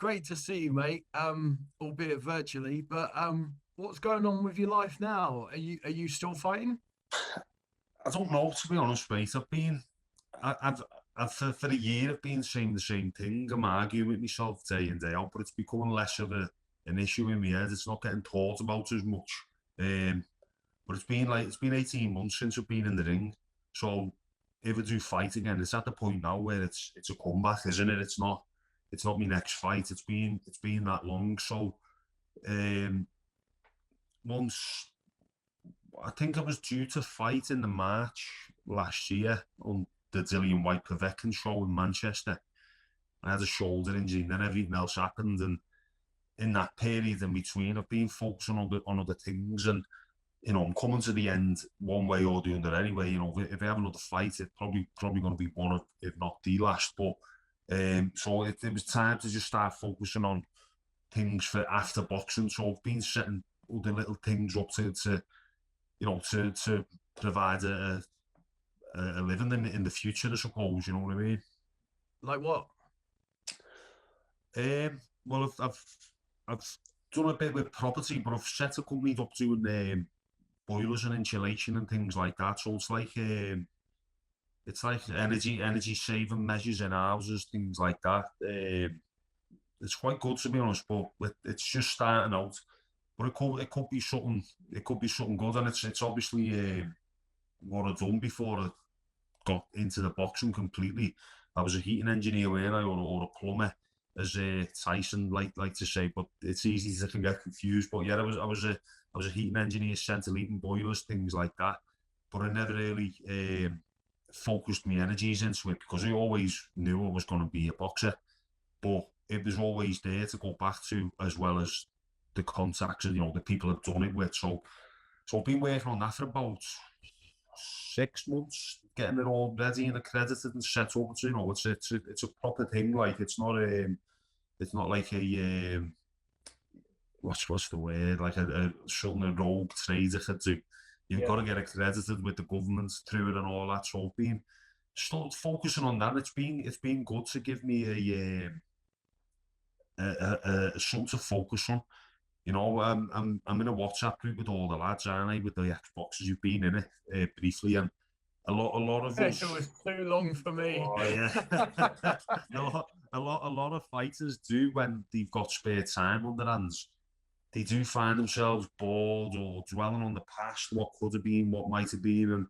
great to see you, mate. Albeit virtually, but what's going on with your life now? Are you still fighting? I don't know, to be honest, mate. I've for a year, I've been saying the same thing. I'm arguing with myself day in, day out, but it's becoming less of an issue in my head. It's not getting talked about as much. But it's been 18 months since I've been in the ring. So if I do fight again, it's at the point now where it's a comeback, isn't it? It's not my next fight. It's been that long. So um, once I think I was due to fight in the March last year on the Dillian White Paveckin show in Manchester. I had a shoulder injury, and then everything else happened. And in that period in between, I've been focusing on other things. And I'm coming to the end one way or the other anyway. If I have another fight, it's probably going to be one of, if not the last. But so it was time to just start focusing on things for after boxing. So I've been setting all the little things up to provide a living in the future, I suppose. You know what I mean? Like what? Well, I've done a bit with property, but I've set a company up doing boilers and insulation and things like that. So it's like energy saving measures in houses, things like that. It's quite good, to be honest, but it's just starting out. But it could be something good, and it's obviously what I've done before I got into the boxing completely. I was a heating engineer, or a plumber, as Tyson like to say, but it's easy to get confused. But yeah, I was a heating engineer, central heating boilers, things like that. But I never really focused my energies into it because I always knew I was going to be a boxer. But it was always there to go back to, as well as the contacts and the people I've done it with. So I've been working on that for about 6 months, getting it all ready and accredited and set up. It's a proper thing. Like it's not like a what's the word, like something a rogue trader could do. You've got to get accredited with the government through it and all that. So I've been started focusing on that. It's been good to give me a something to focus on. I'm in a WhatsApp group with all the lads, aren't I? With the ex-boxers who've been in it briefly, and a lot of us. It was too long for me. Oh yeah, a lot of fighters do, when they've got spare time on their hands, they do find themselves bored or dwelling on the past, what could have been, what might have been, and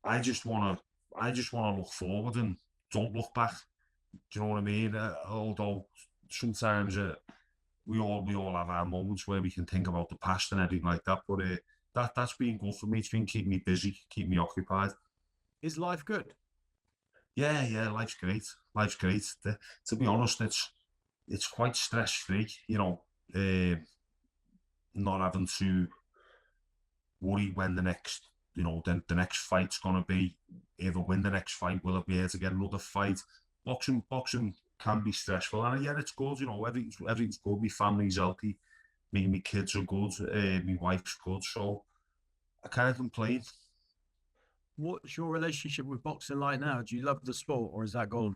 I just wanna look forward and don't look back. Do you know what I mean? Although sometimes we all have our moments where we can think about the past and everything like that, but that's been good for me. It's been keeping me busy, keeping me occupied. Is life good? Yeah, life's great. Life's great. To be honest, it's quite stress free. Not having to worry when the next the next fight's gonna be. If I win the next fight, will I be able to get another fight? Boxing can be stressful, and yeah, it's good. Everything's good. My family's healthy. Me and my kids are good. My wife's good, so I can't complain. What's your relationship with boxing like now? Do you love the sport, or is that gone?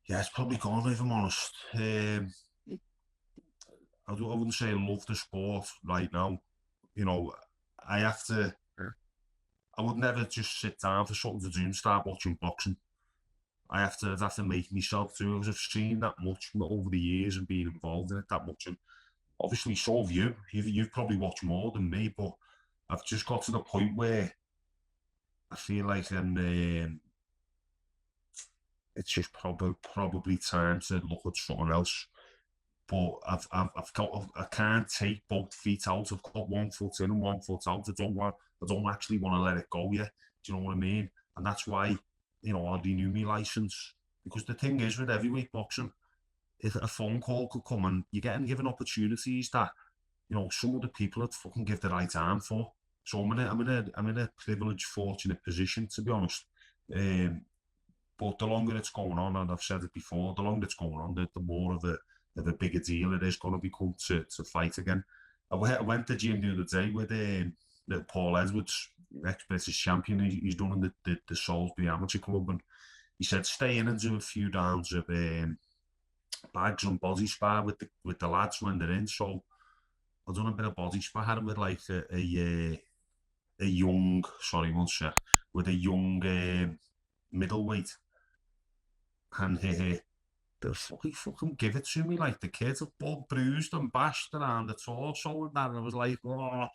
Yeah, it's probably gone, if I'm honest. I wouldn't say I love the sport right now. I have to. I would never just sit down for something to do and start watching boxing. I'd have to make myself do it, because I've seen that much over the years and been involved in it that much. And obviously, so have you. You've probably watched more than me, but I've just got to the point where I feel like it's just probably time to look at something else. But I can't take both feet out. I've got 1 foot in and 1 foot out. I don't actually want to let it go yet. Do you know what I mean? And that's why, I renew my license. Because the thing is, with heavyweight boxing, if a phone call could come and you're getting given opportunities that, some of the people would fucking give the right arm for. So I'm in a privileged, fortunate position, to be honest. But the longer it's going on, and I've said it before, the longer it's going on, the more of a bigger deal it is going to become to fight again. I went to the gym the other day with Paul Edwards, ex-British champion. He's done in the Salisbury Amateur Club, and he said stay in and do a few rounds of bags on body spar with the lads when they're in. So I done a bit of body sparring with like a young, sorry, one sec, with a young middleweight, and they fucking give it to me. Like the kids are all bruised and bashed around the torso and that, and I was like, oh.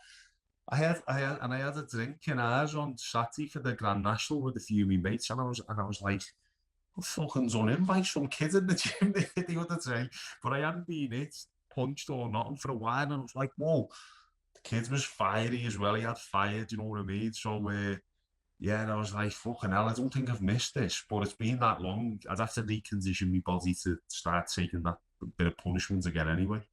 I had a drink in ours on Saturday for the Grand National with a few of my mates, and I was like, I'm fucking done in by some kid in the gym the other day, but I hadn't been hit, punched or nothing for a while, and I was like, whoa, the kid was fiery as well. He had fire, do you know what I mean? So yeah, and I was like, fucking hell, I don't think I've missed this, but it's been that long. I'd have to recondition my body to start taking that bit of punishment again anyway.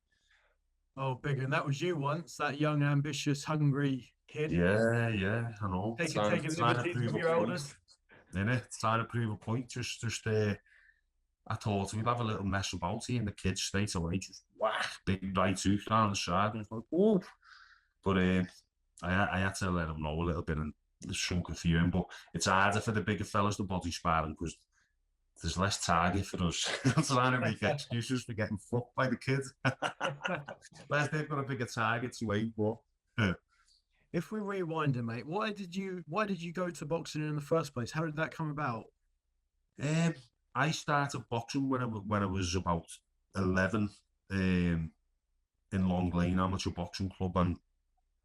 Oh, big, and that was you once, that young, ambitious, hungry kid. Yeah, I know. Taking Trying to liberties prove with a your point. elders. Innit? Trying to prove a point. I thought we'd have a little mess about here, and the kids straight away just whack, big right hook down the side. And it's like, oh. But I had to let them know a little bit and shrunk a few in. But it's harder for the bigger fellas, the body sparring, because there's less target for us. I'm trying to make excuses for getting fucked by the kids. Unless they've got a bigger target to aim for. If we rewind it, mate, why did you go to boxing in the first place? How did that come about? I started boxing when I was about 11 in Long Lane Amateur Boxing Club, and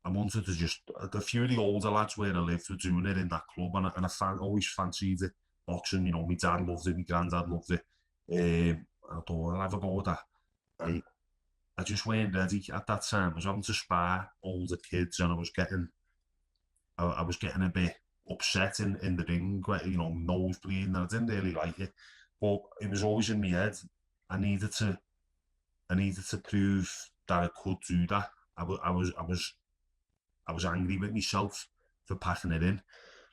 I wanted to just, a few of the older lads where I lived were doing it in that club, and I always fancied it, boxing. You know, my dad loved it, my granddad loved it. I thought I'll have a go with that. And I just weren't ready at that time. I was having to spar older kids, and I was getting a bit upset in the ring, you know, nose bleeding, and I didn't really like it. But it was always in my head. I needed to prove that I could do that. I was angry with myself for packing it in.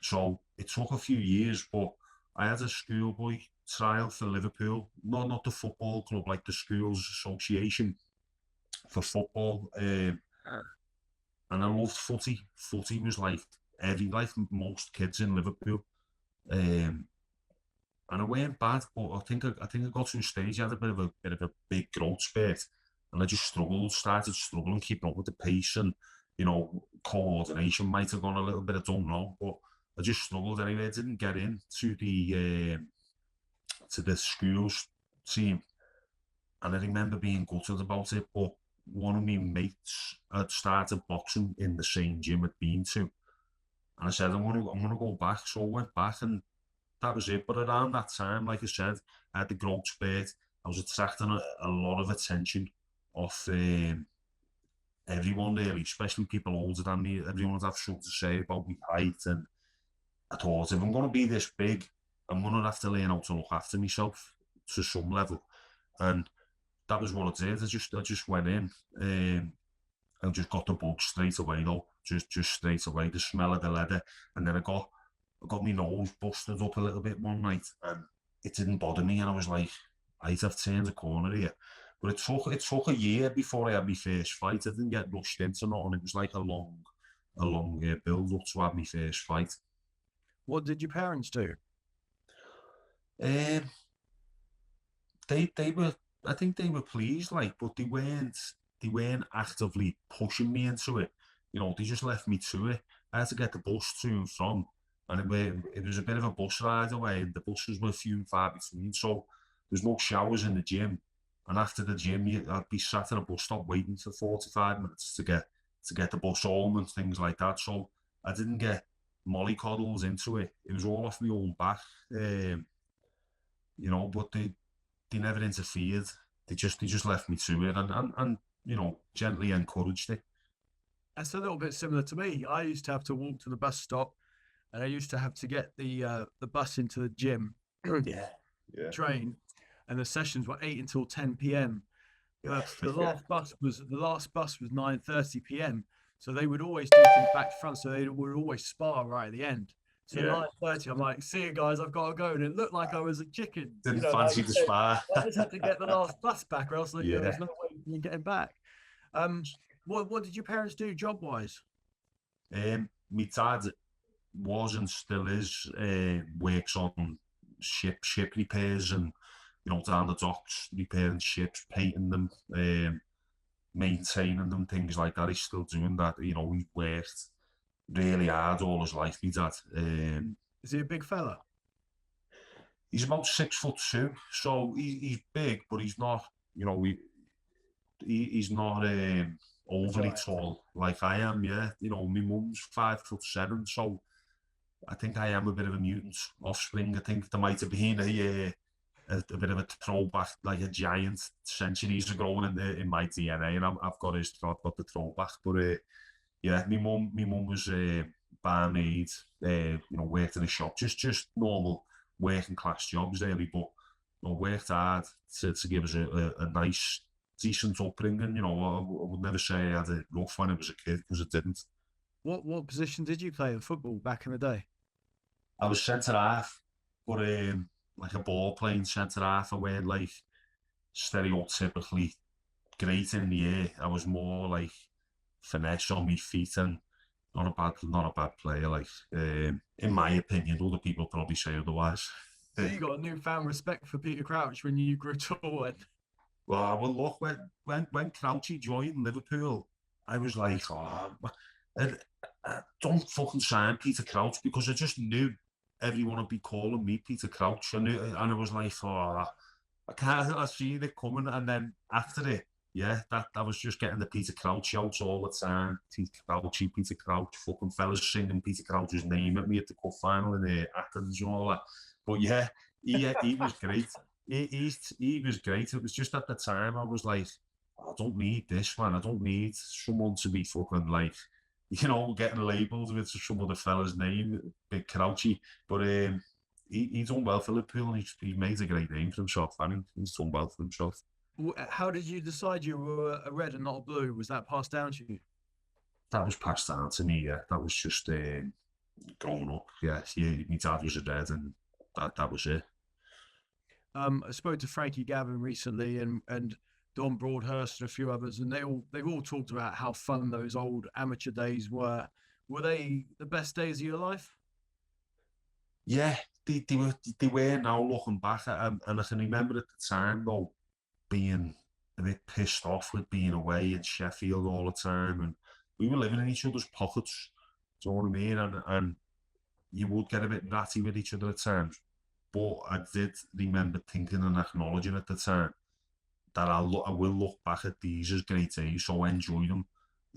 So it took a few years, but I had a schoolboy trial for Liverpool, not the football club, like the school's association for football. And I loved footy. Footy was like like most kids in Liverpool. And I weren't bad, but I think I got to a stage. I had a bit of a big growth spurt, and I just started struggling keeping up with the pace, and you know, coordination might have gone a little bit. I don't know, but I just struggled anyway. I didn't get in to the school's team, and I remember being gutted about it. But one of my mates had started boxing in the same gym I'd been to, and I said, I'm gonna go back. So I went back, and that was it. But around that time, like I said, I had the growth spurt. I was attracting a lot of attention off everyone really, especially people older than me. Everyone would have something to say about my height, and I thought, if I'm going to be this big, I'm going to have to learn how to look after myself to some level. And that was what I did. I just went in and just got the bug straight away though. Just straight away, the smell of the leather. And then I got my nose busted up a little bit one night, and it didn't bother me, and I was like, I've turned the corner here. But it took a year before I had my first fight. I didn't get rushed into nothing. It was like a long build up to have my first fight. What did your parents do? They were, I think they were pleased, like, but they weren't actively pushing me into it. You know, they just left me to it. I had to get the bus to and from, and it was a bit of a bus ride away, and the buses were few and far between, so there's no showers in the gym. And after the gym, I'd be sat at a bus stop waiting for 45 minutes to get the bus home and things like that. So I didn't get mollycoddles into it. It was all off my own back, you know. But they never interfered. They just left me to it, and you know, gently encouraged it. That's a little bit similar to me. I used to have to walk to the bus stop, and I used to have to get the bus into the gym. Yeah. Train, and the sessions were 8 until 10 p.m. But the last bus was 9:30 p.m. So they would always do things back to front. So they would always spar right at the end. So 9:30, I'm like, see you guys, I've got to go. And it looked like I was a chicken. Didn't fancy the spar. I just had to get the last bus back, or else there was no way you getting back. What did your parents do job wise? My dad was and still is works on ship repairs and you know, down the docks, repairing ships, painting them, maintaining them, things like that. He's still doing that. You know, he worked really hard all his life, my dad. Is he a big fella? He's about 6'2", so he's big, but he's not, you know, he's not overly Giant. tall like I am, yeah. You know, my mum's 5'7", so I think I am a bit of a mutant offspring. I think there might have been a bit of a throwback, like a giant centuries ago in my DNA, and I've got the throwback. But yeah, my mum was barmaid, you know, worked in a shop, just normal working class jobs really, but you know, worked hard to give us a nice, decent upbringing. You know, I would never say I had it rough when I was a kid, because I didn't. What position did you play in football back in the day? I was centre half, but like a ball playing centre half. I weren't like stereotypically great in the air. I was more like finesse on my feet, and not a bad player. Like in my opinion, other people probably say otherwise. So you got a newfound respect for Peter Crouch when you grew tall. Well, look, when Crouchy joined Liverpool, I was like, oh, don't fucking sign Peter Crouch, because I just knew everyone would be calling me Peter Crouch. And I was like, oh, I seen it coming. And then after it, yeah, that was just getting the Peter Crouch shouts all the time. Peter Crouch, fucking fellas singing Peter Crouch's name at me at the cup final in Athens and all that. But yeah, he was great. He was great. It was just at the time I was like, I don't need this, man. I don't need someone to be fucking like, you know, getting labelled with some other fella's name, Big Crouchy. But he's done well for Liverpool, and he made a great name for himself. I mean, he's done well for himself. How did you decide you were a red and not a blue? Was that passed down to you? That was passed down to me, yeah. That was just growing up, yeah. My dad was a red, and that was it. I spoke to Frankie, Gavin recently, and Don Broadhurst and a few others, and they've all talked about how fun those old amateur days were. Were they the best days of your life? Yeah, they were now looking back at them, and I can remember at the time though being a bit pissed off with being away in Sheffield all the time, and we were living in each other's pockets. Do you know what I mean? And you would get a bit ratty with each other at times. But I did remember thinking and acknowledging at the time that I will look back at these as great days, so I enjoyed them.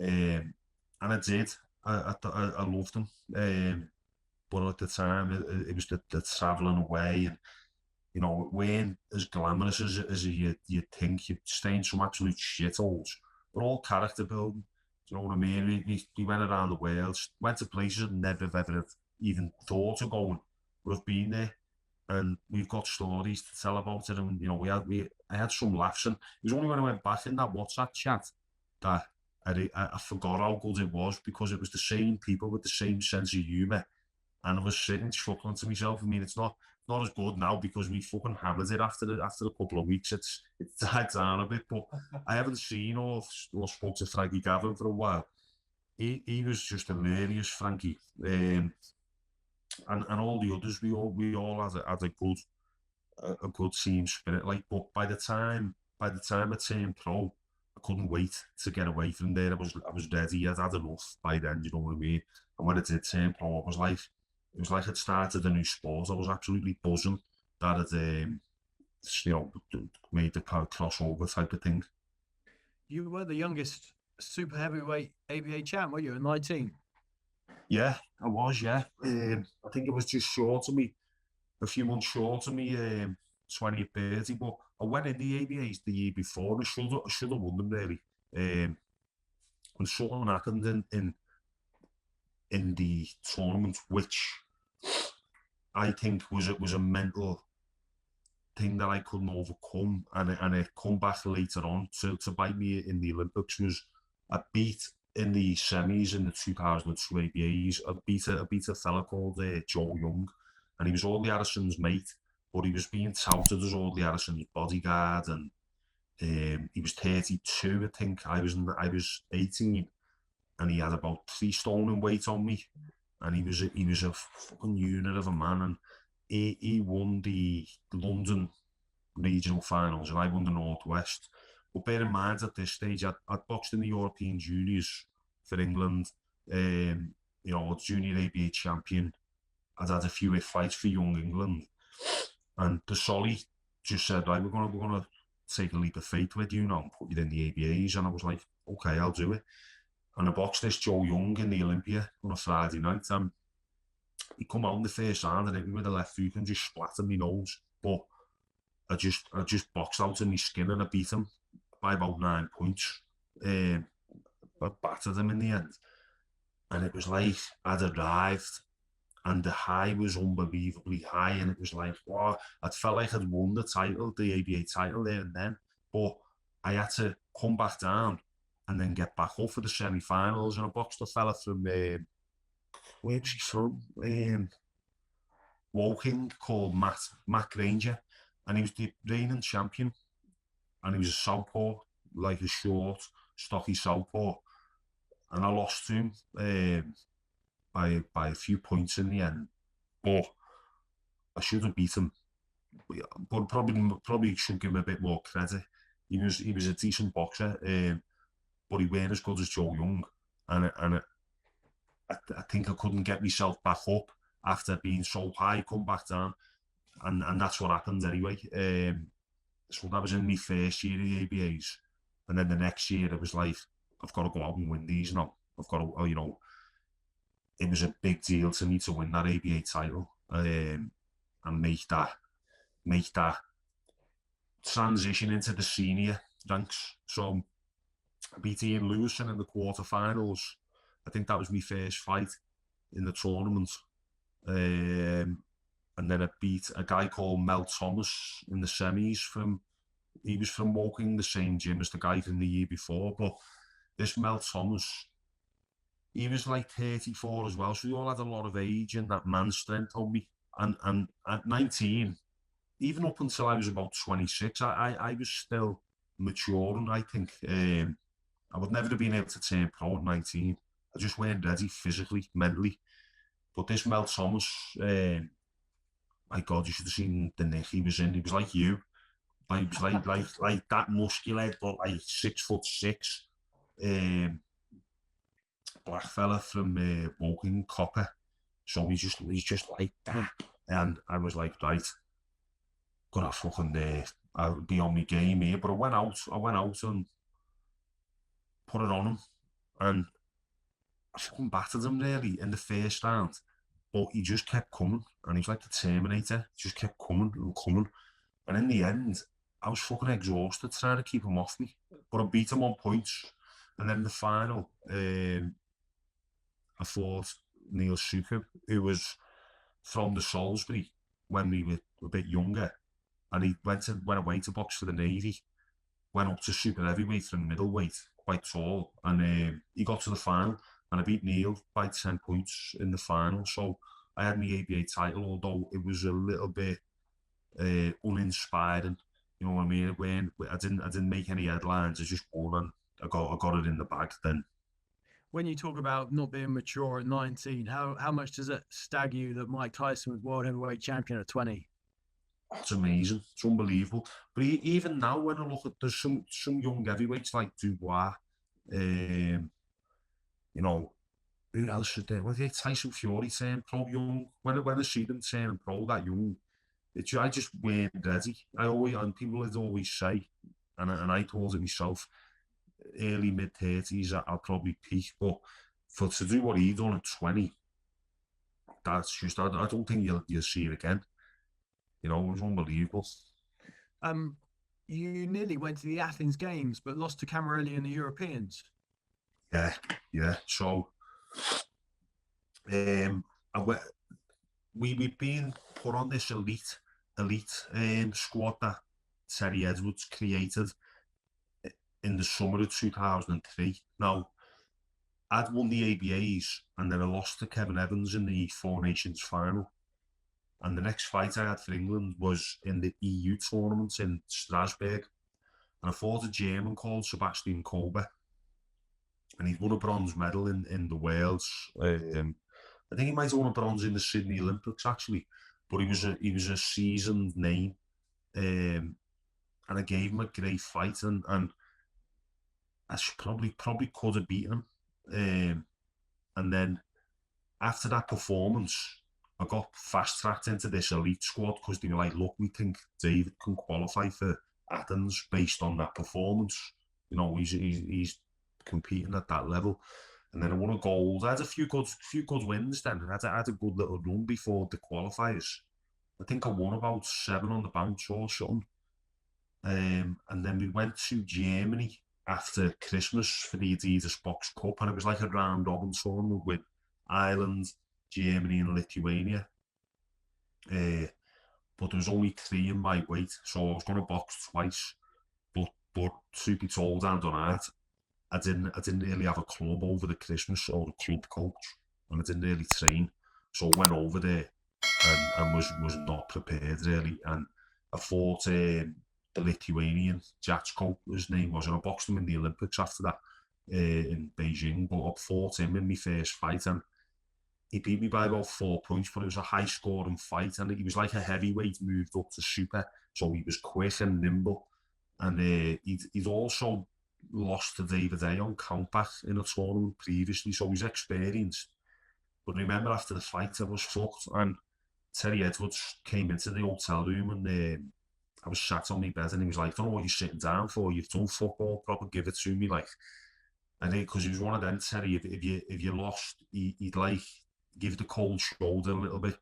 And I did. I loved them. But at the time, it was the travelling away, and you know, it weren't as glamorous as you'd think. You'd stay in some absolute shitholes, but all character building. Do you know what I mean? We went around the world, went to places I'd never ever even thought of going, but I've been there, and we've got stories to tell about it. And you know, I had some laughs, and it was only when I went back in that WhatsApp chat that I forgot how good it was, because it was the same people with the same sense of humour, and I was sitting chuckling to myself. I mean, it's not as good now, because we fucking hammered it after a couple of weeks. It's died down a bit, but I haven't seen or spoke to Frankie Gavin for a while. He was just hilarious, Frankie. And all the others, we all had a good team spirit. Like, but by the time I turned pro, I couldn't wait to get away from there. I was ready. I'd had enough by then. You know what I mean? And when I did turn pro, it was like I'd started a new sport. I was absolutely buzzing that I'd you know, made the crossover type of thing. You were the youngest super heavyweight ABA champ, were you? At 19. Yeah, I was. Yeah, I think it was just short of me, a few months short of me, 20th birthday. But I went in the ABAs the year before, and I should have won them really. And something happened in the tournament, which I think was a mental thing that I couldn't overcome, and it come back later on to bite me in the Olympics. Was I beat in the semis in the 2002 ABAs. I beat a fella called Joe Young, and he was Audley Harrison's mate, but he was being touted as Audley Harrison's bodyguard, and he was 32, I think. I was 18, and he had about 3 stone in weight on me, and he was a fucking unit of a man, and he won the London regional finals, and I won the Northwest. But bear in mind, at this stage, I'd boxed in the European Juniors for England. You know, junior ABA champion. I'd had a few fights for Young England, and the Solly just said, right, we're gonna take a leap of faith with you now and put you in the ABAs. And I was like, okay, I'll do it. And I boxed this Joe Young in the Olympia on a Friday night, and he come out in the first round and hit me with a left hook and just splattered my nose. But I just boxed out in my skin and I beat him by about 9 points. I battered him in the end. And it was like I'd arrived and the high was unbelievably high, and it was like, wow, I felt like I'd won the title, the ABA title there and then. But I had to come back down and then get back up for the semi-finals, and I boxed a fella from, where was he from? Woking, called Matt Granger, and he was the reigning champion, and he was a southpaw, like a short, stocky southpaw, and I lost to him by a few points in the end. But I should have beat him, but probably should give him a bit more credit. He was a decent boxer, but he weren't as good as Joe Young, and I think I couldn't get myself back up after being so high, come back down, and that's what happened anyway. So that was in my first year of the ABAs, and then the next year it was like, I've got to go out and win these now. I've got to, you know, it was a big deal to me to win that ABA title, and make that transition into the senior ranks. So I beat Ian Lewison in the quarterfinals. I think that was my first fight in the tournament. And then I beat a guy called Mel Thomas in the semis he was from Woking, the same gym as the guy from the year before. But this Mel Thomas, he was like 34 as well. So we all had a lot of age and that man strength on me. And at 19, even up until I was about 26, I was still maturing, I think. I would never have been able to turn pro at 19. I just weren't ready physically, mentally. But this Mel Thomas, my God, you should have seen the nick he was in. He was like you. He was like that muscular, but like 6'6", black fella from Woking, Copper. So he's just like that. And I was like, right, gonna fucking I'll be on my game here. But I went out and put it on him, and I fucking battered him really in the first round. But he just kept coming, and he was like the Terminator. He just kept coming and coming. And in the end, I was fucking exhausted trying to keep him off me. But I beat him on points. And then the final, I fought Neil Sukup, who was from the Salisbury when we were a bit younger. And he went away to box for the Navy. Went up to super heavyweight from middleweight, quite tall. And he got to the final. And I beat Neil by 10 points in the final. So I had my ABA title, although it was a little bit uninspiring. You know what I mean? I didn't make any headlines. I just won, and I got it in the bag then. When you talk about not being mature at 19, how much does it stagger you that Mike Tyson was world heavyweight champion at 20? It's amazing. It's unbelievable. But even now, when I look at, there's some young heavyweights like Dubois, you know, who else should there? Well, yeah, Tyson Fury turned pro young. When I see them turning pro that young, I just weren't ready. And people would always say, and I thought it myself, early mid-30s, I'll probably peak. But to do what he done at 20, that's just, I don't think you'll see it again. You know, it was unbelievable. You nearly went to the Athens Games, but lost to Camarelli in the Europeans. Yeah. So, we've been put on this elite squad that Terry Edwards created in the summer of 2003. Now, I'd won the ABAs, and then I lost to Kevin Evans in the Four Nations final. And the next fight I had for England was in the EU tournament in Strasbourg. And I fought a German called Sebastian Kober. And he'd won a bronze medal in the Wales. I think he might have won a bronze in the Sydney Olympics, actually. But he was a seasoned name. and I gave him a great fight, and I probably could have beaten him. And then after that performance, I got fast tracked into this elite squad because they were like, look, we think David can qualify for Athens based on that performance. You know, he's competing at that level. And then I won a gold. I had a few good wins then. I had a good little run before the qualifiers. I think I won about 7 on the bounce or something. And then we went to Germany after Christmas for the Adidas Box Cup, and it was like a round robin tournament with Ireland, Germany, and Lithuania. But there was only 3 in my weight, so I was going to box twice. But truth be told and done I didn't really have a club over the Christmas or a club coach, and I didn't really train. So I went over there and was not prepared really. And I fought the Lithuanian, Jatko, his name was, and I boxed him in the Olympics after that in Beijing. But I fought him in my first fight, and he beat me by about 4 points, but it was a high scoring fight, and he was like a heavyweight moved up to super, so he was quick and nimble. And he'd also lost to David A on countback in a tournament previously, so he's experienced. But remember, after the fight, I was fucked, and Terry Edwards came into the hotel room, and I was sat on my bed, and he was like, "Don't know what you're sitting down for. You've done football, proper give it to me." Like, and because he was one of them, Terry, if you lost, he'd like give the cold shoulder a little bit.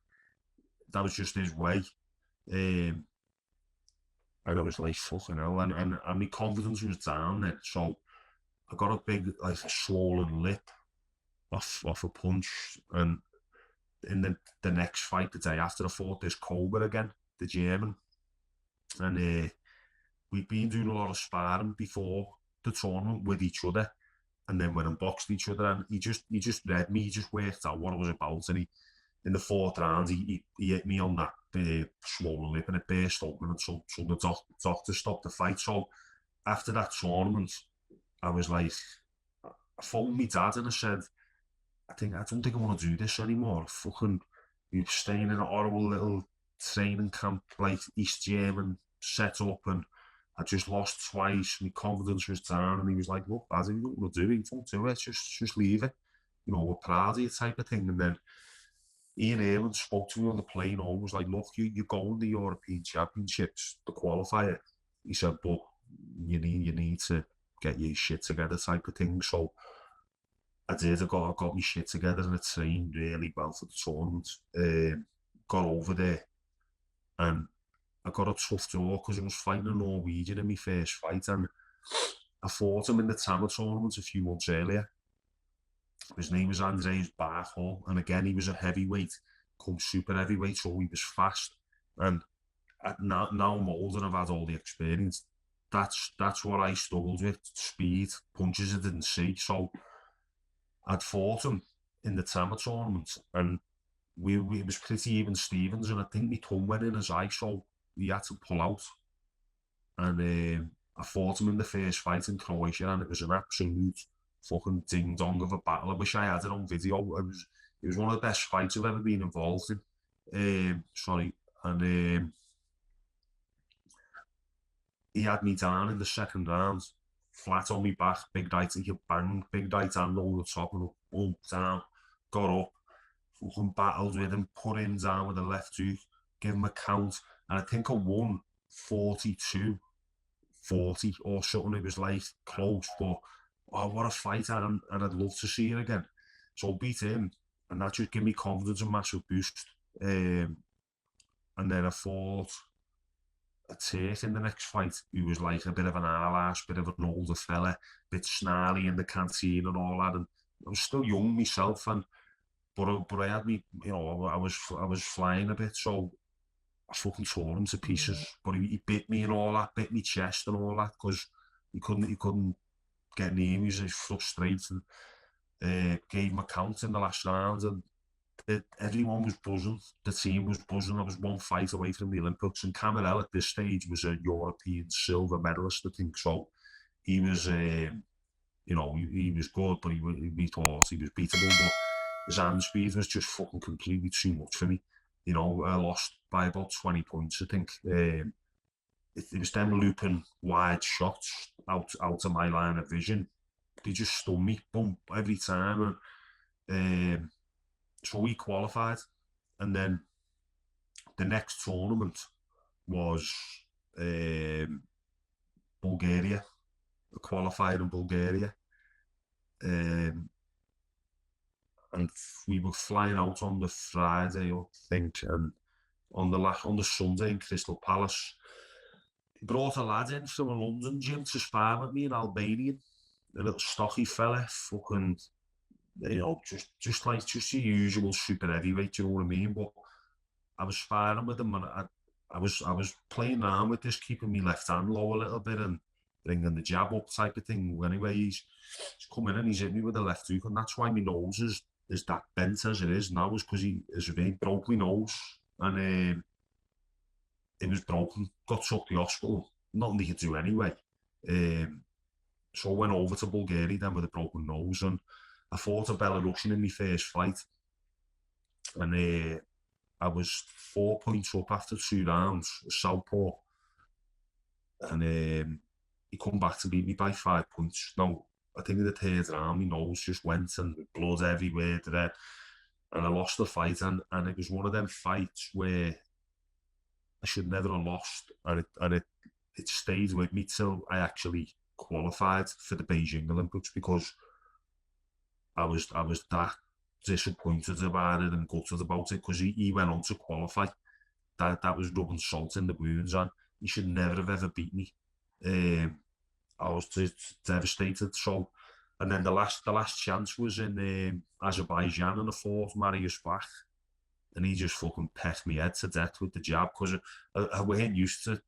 That was just his way. And I was like, fucking hell, and my confidence was down then. So I got a big, like, swollen lip off a punch. And in the next fight, the day after, I fought this Cobra again, the German. And we'd been doing a lot of sparring before the tournament with each other. And then when I boxed each other, and he just read me, he just worked out what I was about. And in the 4th round, he hit me on that swollen lip, and it burst open, and so the doctor stopped the fight. So after that tournament, I was like, I phoned my dad and I said, I don't think I want to do this anymore. Fucking, we were staying in a horrible little training camp, like East German set up, and I just lost twice. My confidence was down, and he was like, look, Dad, if you don't want to do it, don't do it. Just leave it. You know, we're proud of you, type of thing. And then Ian Earlin spoke to me on the plane home, was like, look, you're going to the European Championships, the qualifier. He said, but you need to get your shit together, type of thing. So I did. I got my shit together, and I trained really well for the tournament. Got over there, and I got a tough draw because I was fighting a Norwegian in my first fight, and I fought him in the Tamer tournament a few months earlier. His name was Andreas Barthol, and again, he was a heavyweight, come super heavyweight, so he was fast. And now I'm older and I've had all the experience. That's what I struggled with, speed, punches I didn't see. So I'd fought him in the Tamer tournament, and it was pretty even Stevens, and I think my thumb went in his eye, so he had to pull out. And I fought him in the first fight in Croatia, and it was an absolute fucking ding dong of a battle. I wish I had it on video. It was one of the best fights I've ever been involved in. And he had me down in the second round, flat on my back, big right, he bang, big right hand over the top, and boom, down, got up, fucking battled with him, put him down with a left hook, give him a count, and I think I won 42-40 or something. It was like close, but oh, what a fight, and I'd love to see it again. So beat him, and that just gave me confidence, a massive boost. And then I fought a Turk in the next fight, who was like a bit of an arse, bit of an older fella, bit snarly in the canteen and all that. And I was still young myself, but I had me, you know, I was flying a bit, so I fucking tore him to pieces. But he bit me and all that, bit me chest and all that, because he couldn't get near me. He was frustrated. Gave him a count in the last round, and everyone was buzzing. The team was buzzing. I was one fight away from the Olympics, and Camerel at this stage was a European silver medalist, I think. So he was, you know, he was good, but we thought he was beatable. But his hand speed was just fucking completely too much for me. You know, I lost by about 20 points, I think. it was them looping wide shots out of my line of vision. They just stun me, boom, every time. And so we qualified, and then the next tournament was Bulgaria, a qualifier in Bulgaria. And we were flying out on the Friday, I think, and on the Sunday in Crystal Palace, brought a lad in from a London gym to spar with me, an Albanian, a little stocky fella, fucking, just the usual super heavyweight, you know what I mean? But I was sparring with him, and I was playing around with this, keeping my left hand low a little bit and bringing the jab up type of thing. Anyway, he's come in and he's hit me with the left hook, and that's why my nose is that bent as it is now, is because he broke my nose, and it was broken, got took to the hospital, nothing they could do anyway. So I went over to Bulgaria then with a broken nose, and I fought a Belarusian in my first fight, and I was 4 points up after 2 rounds, southpaw, and he come back to beat me by 5 points. Now, I think in the third round, my nose just went and blood everywhere, and I lost the fight, and it was one of them fights where I should never have lost, and it stayed with me till I actually qualified for the Beijing Olympics, because I was that disappointed about it and gutted about it, because he went on to qualify. That was rubbing salt in the wounds, and he should never have ever beat me. I was devastated. So, and then the last chance was in Azerbaijan, and I fought Marius Bach, and he just fucking pecked me head to death with the jab, because I weren't used to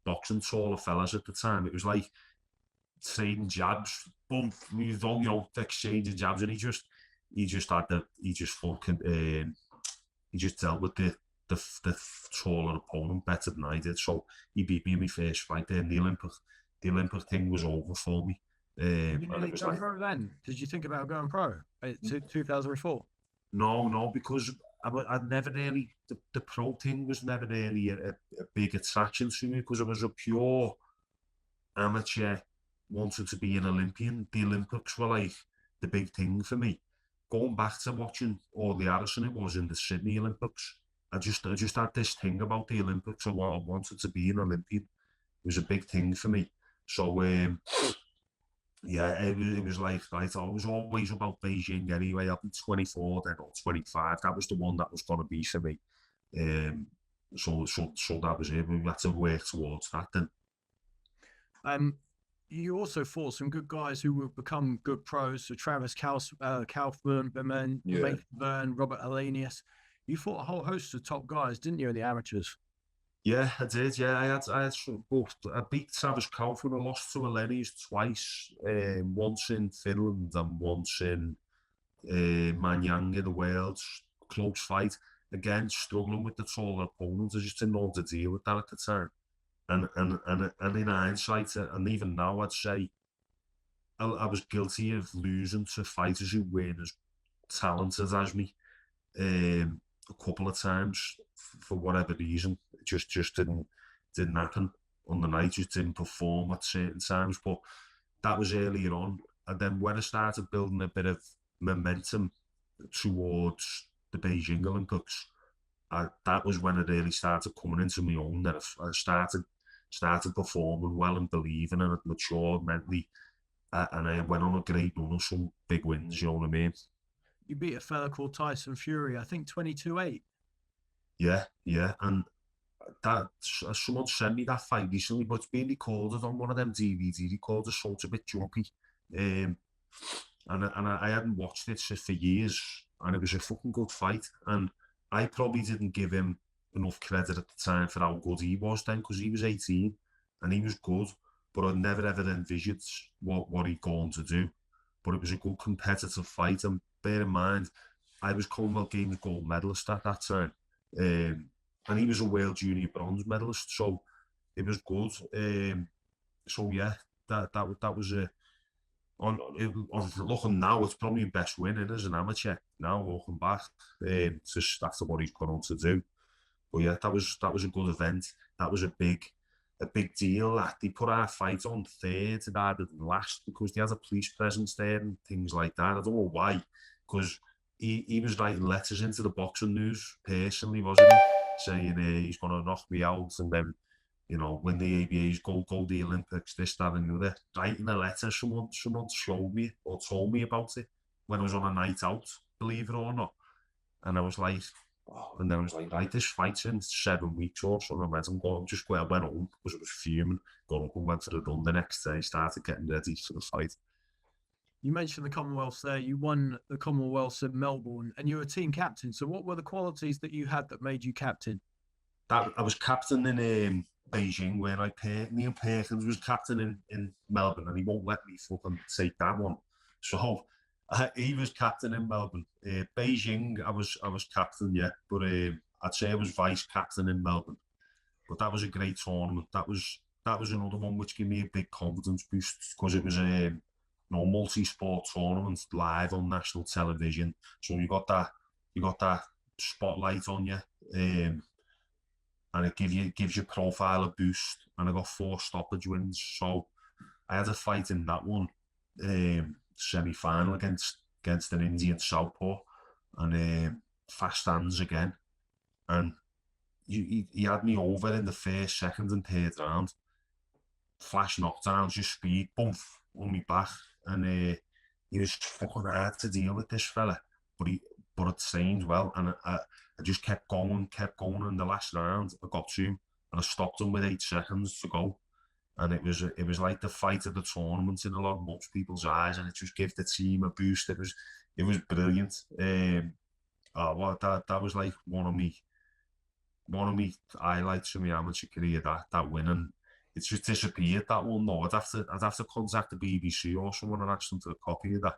boxing taller fellas at the time. It was like trading jabs, boom, we was all, exchanging jabs, and he just dealt with the taller opponent better than I did. So he beat me in my first fight there in the Olympic. The Olympic thing was over for me. You nearly going pro then? Did you think about going pro in 2004? No, because I'd never really, the pro thing was never really a big attraction to me, because I was a pure amateur, wanted to be an Olympian. The Olympics were like the big thing for me. Going back to watching all the Harrison it was in the Sydney Olympics, I just had this thing about the Olympics. I wanted to be an Olympian. It was a big thing for me. So yeah, it was like, right, I was always about Beijing anyway. I've been 24 then, or 25. That was the one that was going to be for me. So that was it. We had to work towards that then. You also fought some good guys who would become good pros. So Travis Kaufman, Byrne, Robert Alenius. You fought a whole host of top guys, didn't you, in the amateurs? Yeah, I did. Yeah, I had both. I beat Travis Kaufman. I lost to Alenius twice. Once in Finland and once in Manyang in the Worlds. Close fight. Again, struggling with the taller opponents. I just didn't know how to deal with that at the time. And in hindsight, and even now, I'd say I was guilty of losing to fighters who weren't as talented as me a couple of times for whatever reason. It just didn't happen on the night. Just didn't perform at certain times. But that was earlier on, and then when I started building a bit of momentum towards the Beijing Olympics, that was when it really started coming into my own. That I started performing well and believing, and it matured mentally, and I went on a great run of some big wins. You know what I mean? You beat a fella called Tyson Fury, I think 22-8. Yeah, and that someone sent me that fight recently, but it's been recorded on one of them DVD recorders, so it's a bit jumpy. And I hadn't watched it for years, and it was a fucking good fight, and I probably didn't give him enough credit at the time for how good he was then, because he was 18 and he was good, but I'd never ever envisaged what he'd gone to do. But it was a good competitive fight, and bear in mind, I was Commonwealth Games gold medalist at that time, and he was a World Junior bronze medalist, so it was good. So yeah, that was a. On looking now, it's probably the best win as an amateur. Now looking back, just after what he's gone on to do. But yeah, that was a good event. That was a big a big deal that they put our fight on third rather than last because he has a police presence there and things like that. I don't know why, because he was writing letters into the boxing news personally, wasn't he? Saying he's going to knock me out and then, you know, win the ABAs, go the Olympics, this, that, and the other. Writing a letter, someone showed me or told me about it when I was on a night out, believe it or not. And I was like, oh, and then I was like, right, this fight's in 7 weeks or something. I went and went home because I was fuming. Got up and went for the run the next day, started getting ready for the fight. You mentioned the Commonwealth there. You won the Commonwealth in Melbourne and you were team captain. So what were the qualities that you had that made you captain? I was captain in Beijing where Neil Perkins was captain in Melbourne and he won't let me fucking take that one. So he was captain in Melbourne. Beijing, I was captain, yeah, but I'd say I was vice captain in Melbourne. But that was a great tournament. That was another one which gave me a big confidence boost because it was a multi-sport tournament live on national television. So you got that spotlight on you, and it gives your profile a boost. And I got 4 stoppage wins, so I had a fight in that one, semi-final against an Indian southpaw, and fast hands again, and he had me over in the first, second, and third round. Flash knockdowns, just speed, boom, on me back, and he was fucking hard to deal with, this fella, but it trained well, and I just kept going, in the last round. I got to him, and I stopped him with 8 seconds to go, and it was like the fight of the tournament in a lot of most people's eyes, and it just gave the team a boost. It was brilliant. That was like one of me highlights from my amateur career, that win, and it's just disappeared, that one. No, I'd have to contact the BBC or someone and ask them for a copy of that.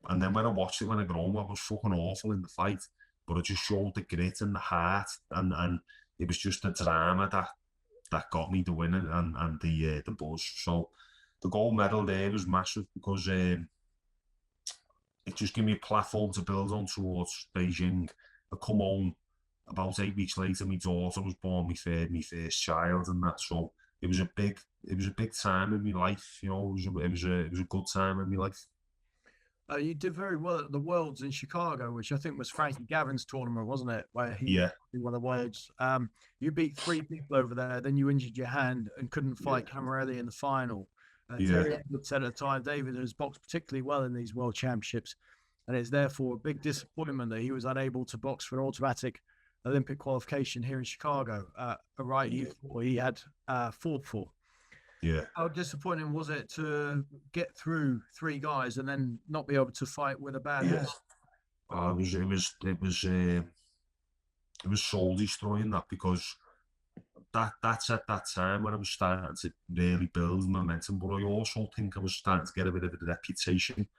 And then when I watched it when I got home, I was fucking awful in the fight, but it just showed the grit and the heart, and it was just the drama that got me the win and the buzz. So the gold medal there was massive because it just gave me a platform to build on towards Beijing. I come home about 8 weeks later, my daughter was born, my first child, and that. So it was a big time in my life. You know, it was a good time in my life. You did very well at the Worlds in Chicago, which I think was Frankie Gavin's tournament, wasn't it? Where he won the Worlds. You beat 3 people over there, then you injured your hand and couldn't fight Camarelli in the final. Terry Edwards said at the time, David has boxed particularly well in these World Championships, and it's therefore a big disappointment that he was unable to box for an automatic Olympic qualification here in Chicago, he had fought for. Yeah. How disappointing was it to get through 3 guys and then not be able to fight with a bad wrist? It was soul destroying, that, because that's at that time when I was starting to really build momentum, but I also think I was starting to get a bit of a reputation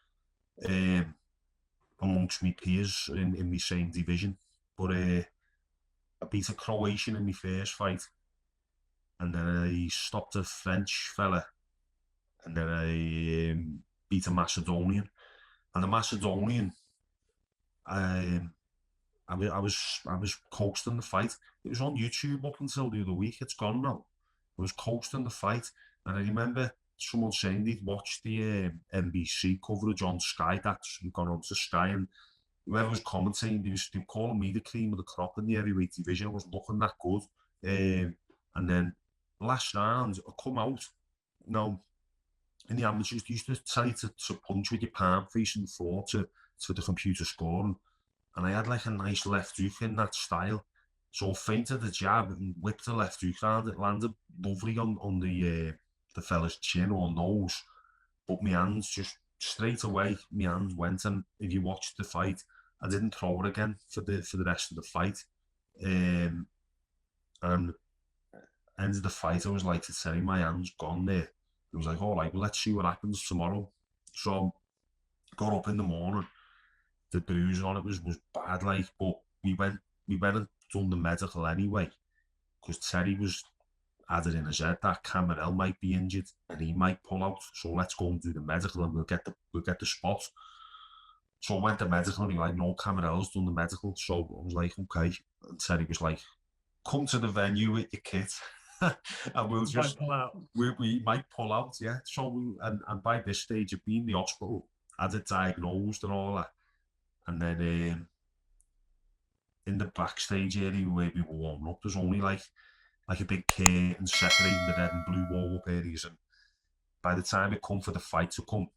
amongst my peers in my same division. But I beat a Croatian in my first fight, and then I stopped a French fella, and then I beat a Macedonian. And the Macedonian, I was coasting the fight. It was on YouTube up until the other week. It's gone now. I was coasting the fight, and I remember someone saying they'd watched the NBC coverage on Sky. That's gone on to Sky, and whoever was commentating, they were calling me the cream of the crop in the heavyweight division. I wasn't looking that good. And then last round, I come out. Now, in the amateurs, they used to tell you to punch with your palm facing the floor for the computer scoring. And I had like a nice left hook in that style. So I feinted the jab and whipped the left hook round. It landed lovely on the fella's chin or nose. But my hands just straight away, my hands went. And if you watched the fight, I didn't throw it again for the rest of the fight. And end of the fight, I was like to Terry, my hand's gone there. It was like, all right, well, let's see what happens tomorrow. So got up in the morning. The bruise on it was bad, like, but we went and done the medical anyway, because Terry had it in his head that Camarel might be injured and he might pull out. So let's go and do the medical and we'll get the spot. So I went to medical and he was like, no, Camarel's done the medical. So I was like, okay. And Terry was like, come to the venue with your kit. and we'll Might just pull out. we might pull out, yeah. So and by this stage, you've been in the hospital, had it diagnosed and all that, and then in the backstage area where we were warming up, there's only like a big curtain separating the red and blue warm-up areas, and by the time it come for the fight to come,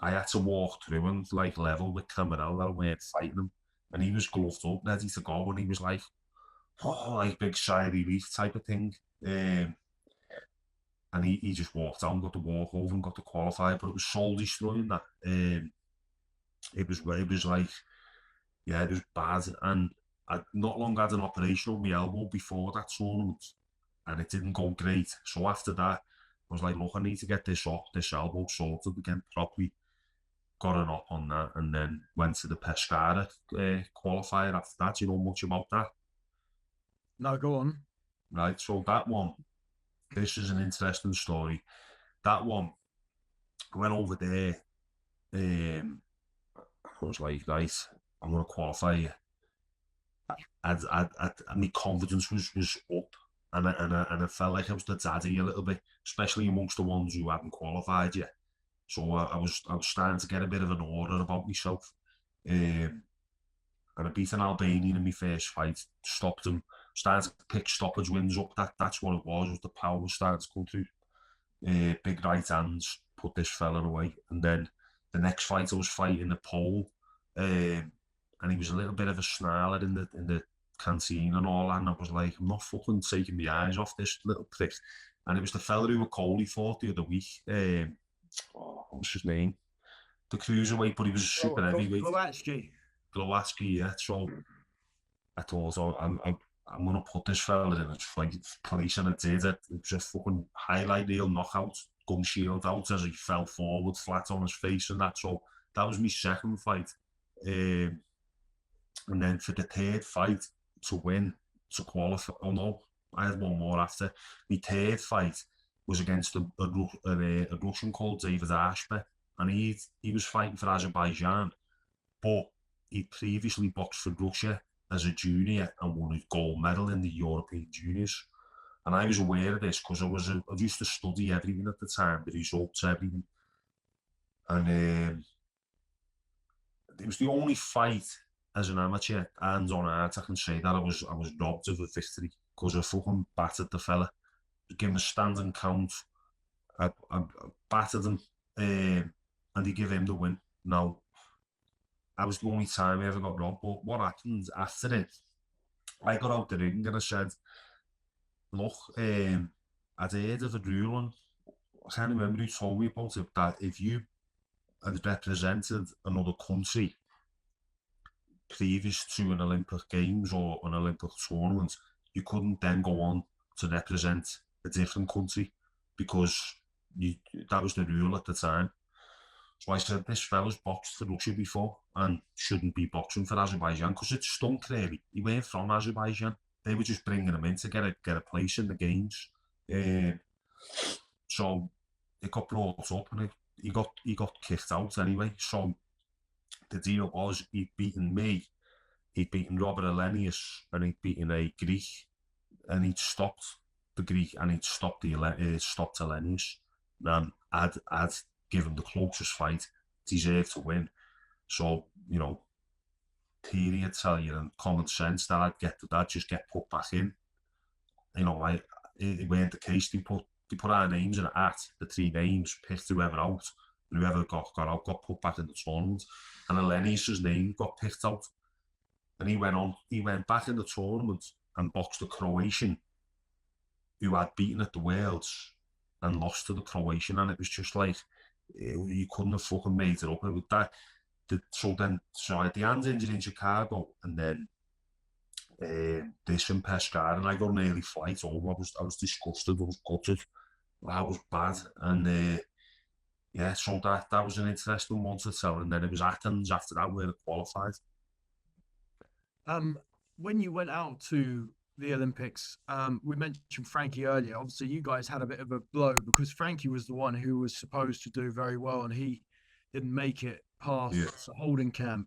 I had to walk through and like level with Camarel that I weren't fighting him, and he was gloved up, ready to go, and he was like, oh, like big sigh of relief type of thing. And he just walked out and got the walk over and got the qualifier, but it was soul destroying that. It was like, yeah, it was bad. And I not long had an operation on my elbow before that tournament, and it didn't go great. So after that, I was like, look, I need to get this elbow sorted again properly. Got an op on that, and then went to the Pescara qualifier after that. You know much about that? No, go on. Right, so that one, this is an interesting story. That one, I went over there. I was like, right, I'm going to qualify you. My confidence was up, and I felt like I was the daddy a little bit, especially amongst the ones who hadn't qualified yet. So I was starting to get a bit of an aura about myself. And I beat an Albanian in my first fight, stopped him, started to pick stoppage wins up. That's what it was the power was starting to come through. Big right hands, put this fella away. And then the next fight I was fighting the Pole, and he was a little bit of a snarler in the canteen and all that, and I was like, I'm not fucking taking my eyes off this little prick. And it was the fella who McCauley fought the other week. What was his name? The cruiserweight, but he was a super heavyweight. Glowacki, yeah. So I thought, I'm going to put this fella in a fight place, and I did it. It was a fucking highlight reel knockout, gun shield out as he fell forward flat on his face and that. So that was my second fight. And then for the third fight to win, to qualify, oh no, I had one more after. My third fight was against a Russian called David Ashby, and he was fighting for Azerbaijan, but he'd previously boxed for Russia as a junior and won a gold medal in the European Juniors. And I was aware of this because I used to study everything at the time, the results, everything. And it was the only fight as an amateur, and on art, I can say that I was robbed of a victory because I fucking battered the fella. Give him a standing count. I battered him, and he gave him the win. Now, that was the only time I ever got robbed. But what happened after it, I got out the ring and I said, look, I'd heard of a ruling, I can't remember who told me about it, that if you had represented another country previous to an Olympic Games or an Olympic tournament, you couldn't then go on to represent a different country because that was the rule at the time. So I said, this fella's boxed for Russia before and shouldn't be boxing for Azerbaijan because it stunk really. He weren't from Azerbaijan. They were just bringing him in to get a place in the games. So it got brought up and he got kicked out anyway. So the deal was he'd beaten me, he'd beaten Robert Elenius, and he'd beaten a Greek, and he'd stopped the Greek and he'd stopped stopped Elenius. And I'd given the closest fight, deserved to win. So, you know, theory would tell you and common sense that I'd just get put back in. You know, it weren't the case. They put our names in a hat, the three names, picked whoever out, and whoever got out got put back in the tournament. And Elenius' name got picked out. And he went back in the tournament and boxed a Croatian who had beaten at the Worlds and lost to the Croatian, and it was just like, you couldn't have fucking made it up. It was that. So I had the hand injury in Chicago, and then this in Pescara, and I got an early flight home. I was disgusted, I was gutted. That was bad, and yeah, so that was an interesting one to tell. And then it was Athens after that where I qualified. When you went out to the Olympics, we mentioned Frankie earlier. Obviously, you guys had a bit of a blow because Frankie was the one who was supposed to do very well, and he didn't make it past the holding camp.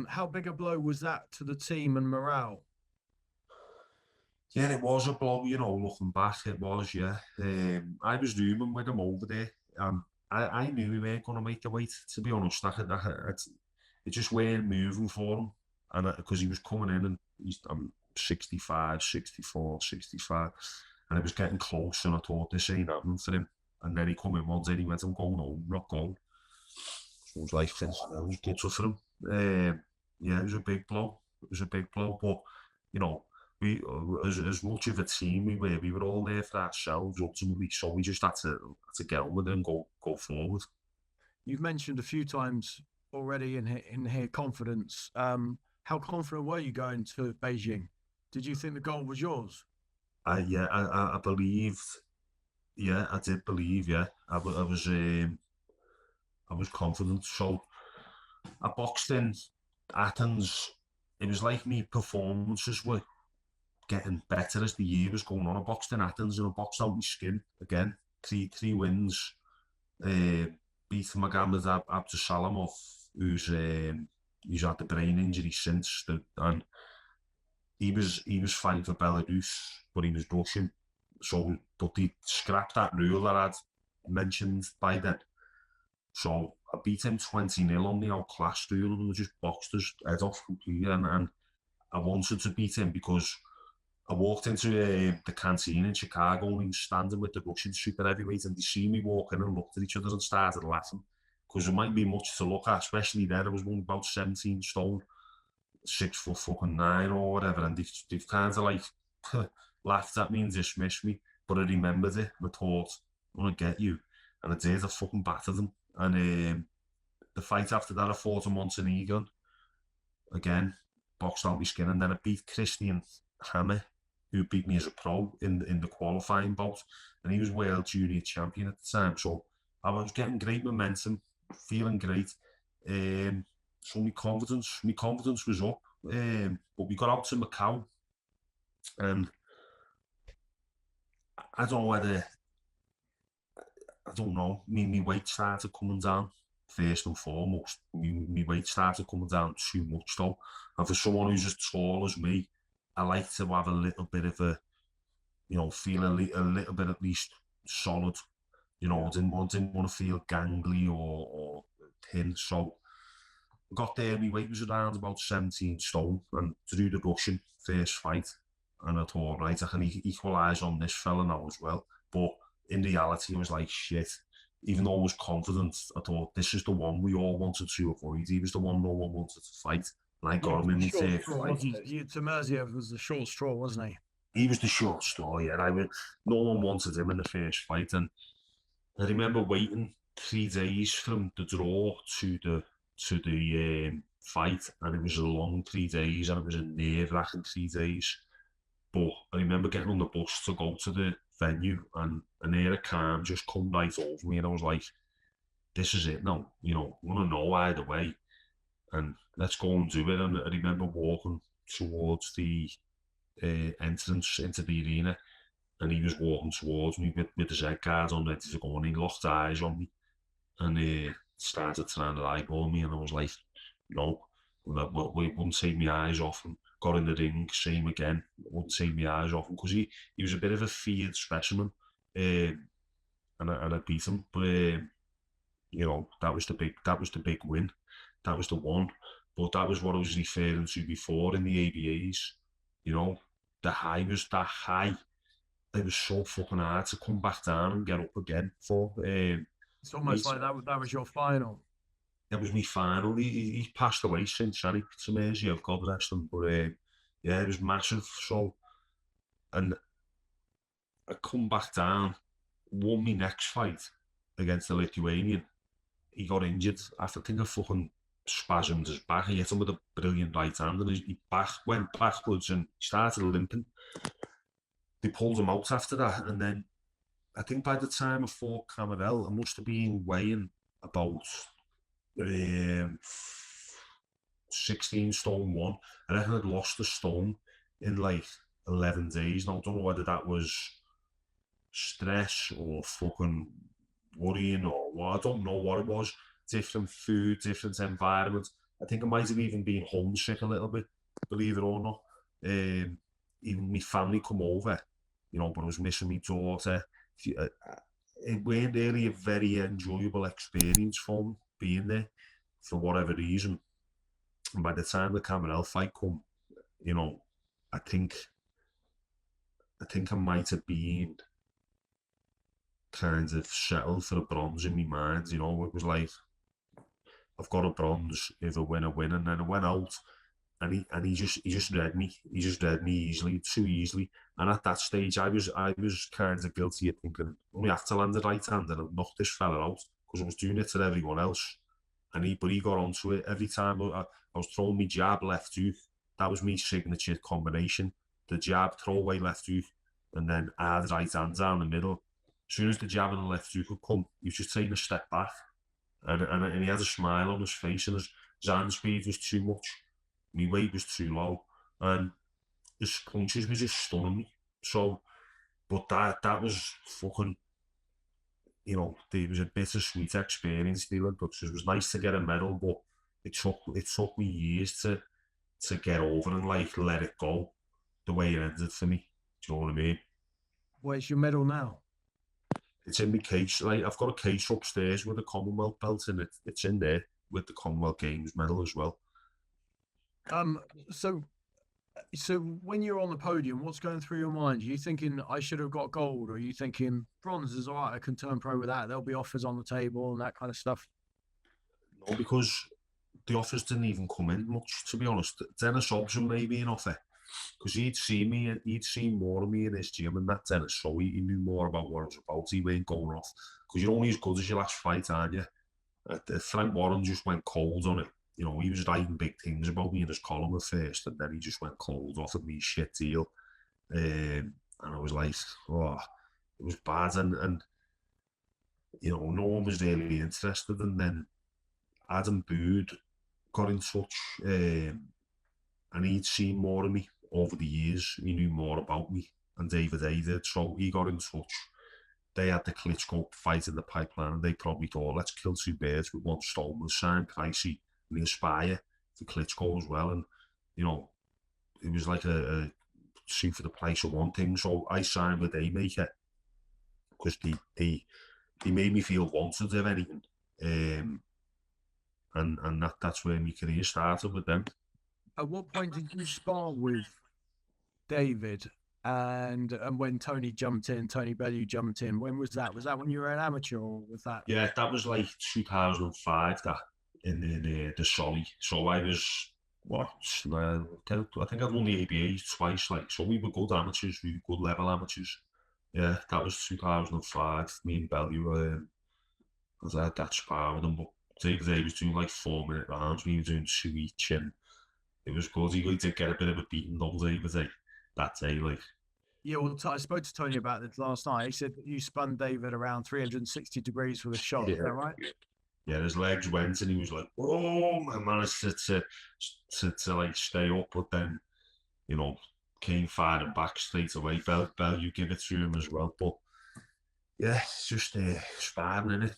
How big a blow was that to the team and morale? Yeah, it was a blow, you know, looking back, it was, yeah. I was rooming with him over there. I knew he weren't going to make the weight, to be honest. It just weren't moving for him. And because he was coming in and I'm 65, 64, 65. And it was getting close and I thought this ain't happening for him. And then he come in one day and he went, I'm going home, not going. So I was like, it was gutted for him. Yeah, it was a big blow. It was a big blow, but, you know, as much of a team we were all there for ourselves ultimately, so we just had to get on with it and go forward. You've mentioned a few times already in here confidence. How confident were you going to Beijing? Did you think the gold was yours? I believed, yeah, I did believe, yeah. I was confident. So I boxed in Athens. It was like me performances were getting better as the year was going on. I boxed in Athens and I boxed out my skin again. Three wins. Beat Magomed Abdusalamov, who's had the brain injury since, and he was fighting for Belarus, but he was Russian. So, but they scrapped that rule that I'd mentioned by then. So I beat him 20-0 on the outclassed rule, and we just boxed his head off completely. And I wanted to beat him because I walked into the canteen in Chicago and he was standing with the Russian super heavyweight, and they see me walk in and looked at each other and started laughing because it might be much to look at, especially then. I was only about 17 stone, 6 foot fucking 9 or whatever, and they've kind of like laughed at me and dismissed me. But I remembered it. I thought, I'm gonna get you, and I did. I fucking battered them. And the fight after that, I fought in Montenegro again, boxed out my skin, and then I beat Christian Hammer, who beat me as a pro in the qualifying bout, and he was world junior champion at the time. So I was getting great momentum, feeling great. So my confidence was up. But we got out to Macau, and I don't know whether I don't know. My weight started coming down. First and foremost, my weight started coming down too much though. And for someone who's as tall as me, I like to have a little bit of a, you know, feel a little bit at least solid. You know, didn't want to feel gangly or thin. So I got there, my weight was around about 17 stone, and through the Russian first fight, and I thought, right, I can equalise on this fella now as well. But in reality, I was like, shit. Even though I was confident, I thought, this is the one we all wanted to avoid. He was the one no one wanted to fight. And I got him in the third fight. Temerziev was the short straw, wasn't he? He was the short straw, yeah. No one wanted him in the first fight. And I remember waiting 3 days from the draw to the fight, and it was a long 3 days, and it was a nerve-wracking 3 days. But I remember getting on the bus to go to the venue, and an Erkan just come right over me, and I was like, this is it now, you know, I want to know either way, and let's go and do it. And I remember walking towards the entrance into the arena, and he was walking towards me with his head guard on, ready to go, and he locked eyes on me, and started trying to eyeball me, and I was like, no, we wouldn't take my eyes off him. Got in the ring, same again, wouldn't take my eyes off him, because he was a bit of a feared specimen, and I beat him. But you know, that was the big win, that was the one. But that was what I was referring to before in the ABAs. You know, the high was that high. It was so fucking hard to come back down and get up again for. It's almost like that was your final. It was my final. He passed away since, and I've God rest him. But yeah, it was massive. So, and I come back down, won my next fight against the Lithuanian. He got injured after, I think, a fucking spasmed his back. He hit him with a brilliant right hand, and his back went backwards and he started limping. They pulled him out after that, and then I think by the time I fought Camarel, I must have been weighing about 16 stone one. I reckon I'd lost a stone in like 11 days. Now, I don't know whether that was stress or fucking worrying or what. I don't know what it was. Different food, different environment. I think I might have even been homesick a little bit, believe it or not. even my family come over, you know, but I was missing my daughter. It weren't really a very enjoyable experience for me being there for whatever reason. And by the time the Camberwell fight come, you know, I think I might have been kind of settled for a bronze in my mind. You know, it was like, I've got a bronze. If I win, I win. And then I went out, and he just read me. He just read me easily, too easily. And at that stage, I was kind of guilty of thinking, we have to land the right hand and I've knocked this fella out, because I was doing it to everyone else. But he got onto it every time. I was throwing me jab, left hook. That was me signature combination. The jab, throw away left hook, and then I had right hand down the middle. As soon as the jab and the left hook would come, he was just taking a step back. And he had a smile on his face, and his hand speed was too much. My weight was too low, and his punches were just stunning me. So, but that was fucking, you know, it was a bittersweet experience, dealing, because it was nice to get a medal, but it took me years to get over and like let it go the way it ended for me. Do you know what I mean? Where's your medal now? It's in my case. Like, I've got a case upstairs with a Commonwealth belt in it. It's in there with the Commonwealth Games medal as well. So when you're on the podium, what's going through your mind? Are you thinking I should have got gold, or are you thinking bronze is all right, I can turn pro with that? There'll be offers on the table and that kind of stuff. No, because the offers didn't even come in much, to be honest. Dennis Hobson made me an offer, because he'd seen more of me in his gym and that, Dennis, so he knew more about what I was about. He weren't going off, because you're only as good as your last fight, aren't you? Frank Warren just went cold on it. You know, he was writing big things about me in his column at first, and then he just went cold, offered me a shit deal. And I was like, oh, it was bad. And you know, no one was really interested. And then Adam Bood got in touch, and he'd seen more of me over the years. He knew more about me, and David A did. So he got in touch. They had the Klitschko fight in the pipeline, and they probably thought, let's kill two birds with one stone. We'll sign Pricey and Aspire to Klitschko as well. And, you know, it was like a suit for the price of one thing. So I signed with A-Maker, because they made me feel wanted, if anything. And that's where my career started with them. At what point did you spar with David? And when Tony Bellew jumped in, when was that? Was that when you were an amateur, or was that? Yeah, that was like 2005, that, in the Solly. So I was, what, I think I'd won the ABA twice, like, so we were good amateurs, we were good level amateurs. Yeah, that was 2005, me and Bellew, because I had that spar with him, but David A was doing like 4-minute rounds, we were doing 2 each, and it was good. He did get a bit of a beating on David A that day, like. Yeah, well, I spoke to Tony about this last night. He said you spun David around 360 degrees with a shot. Yeah. Is that right? Yeah, his legs went, and he was like, "Oh!" I managed to like stay up, but then, you know, came firing back straight away. You give it to him as well, but yeah, it's just sparring, innit?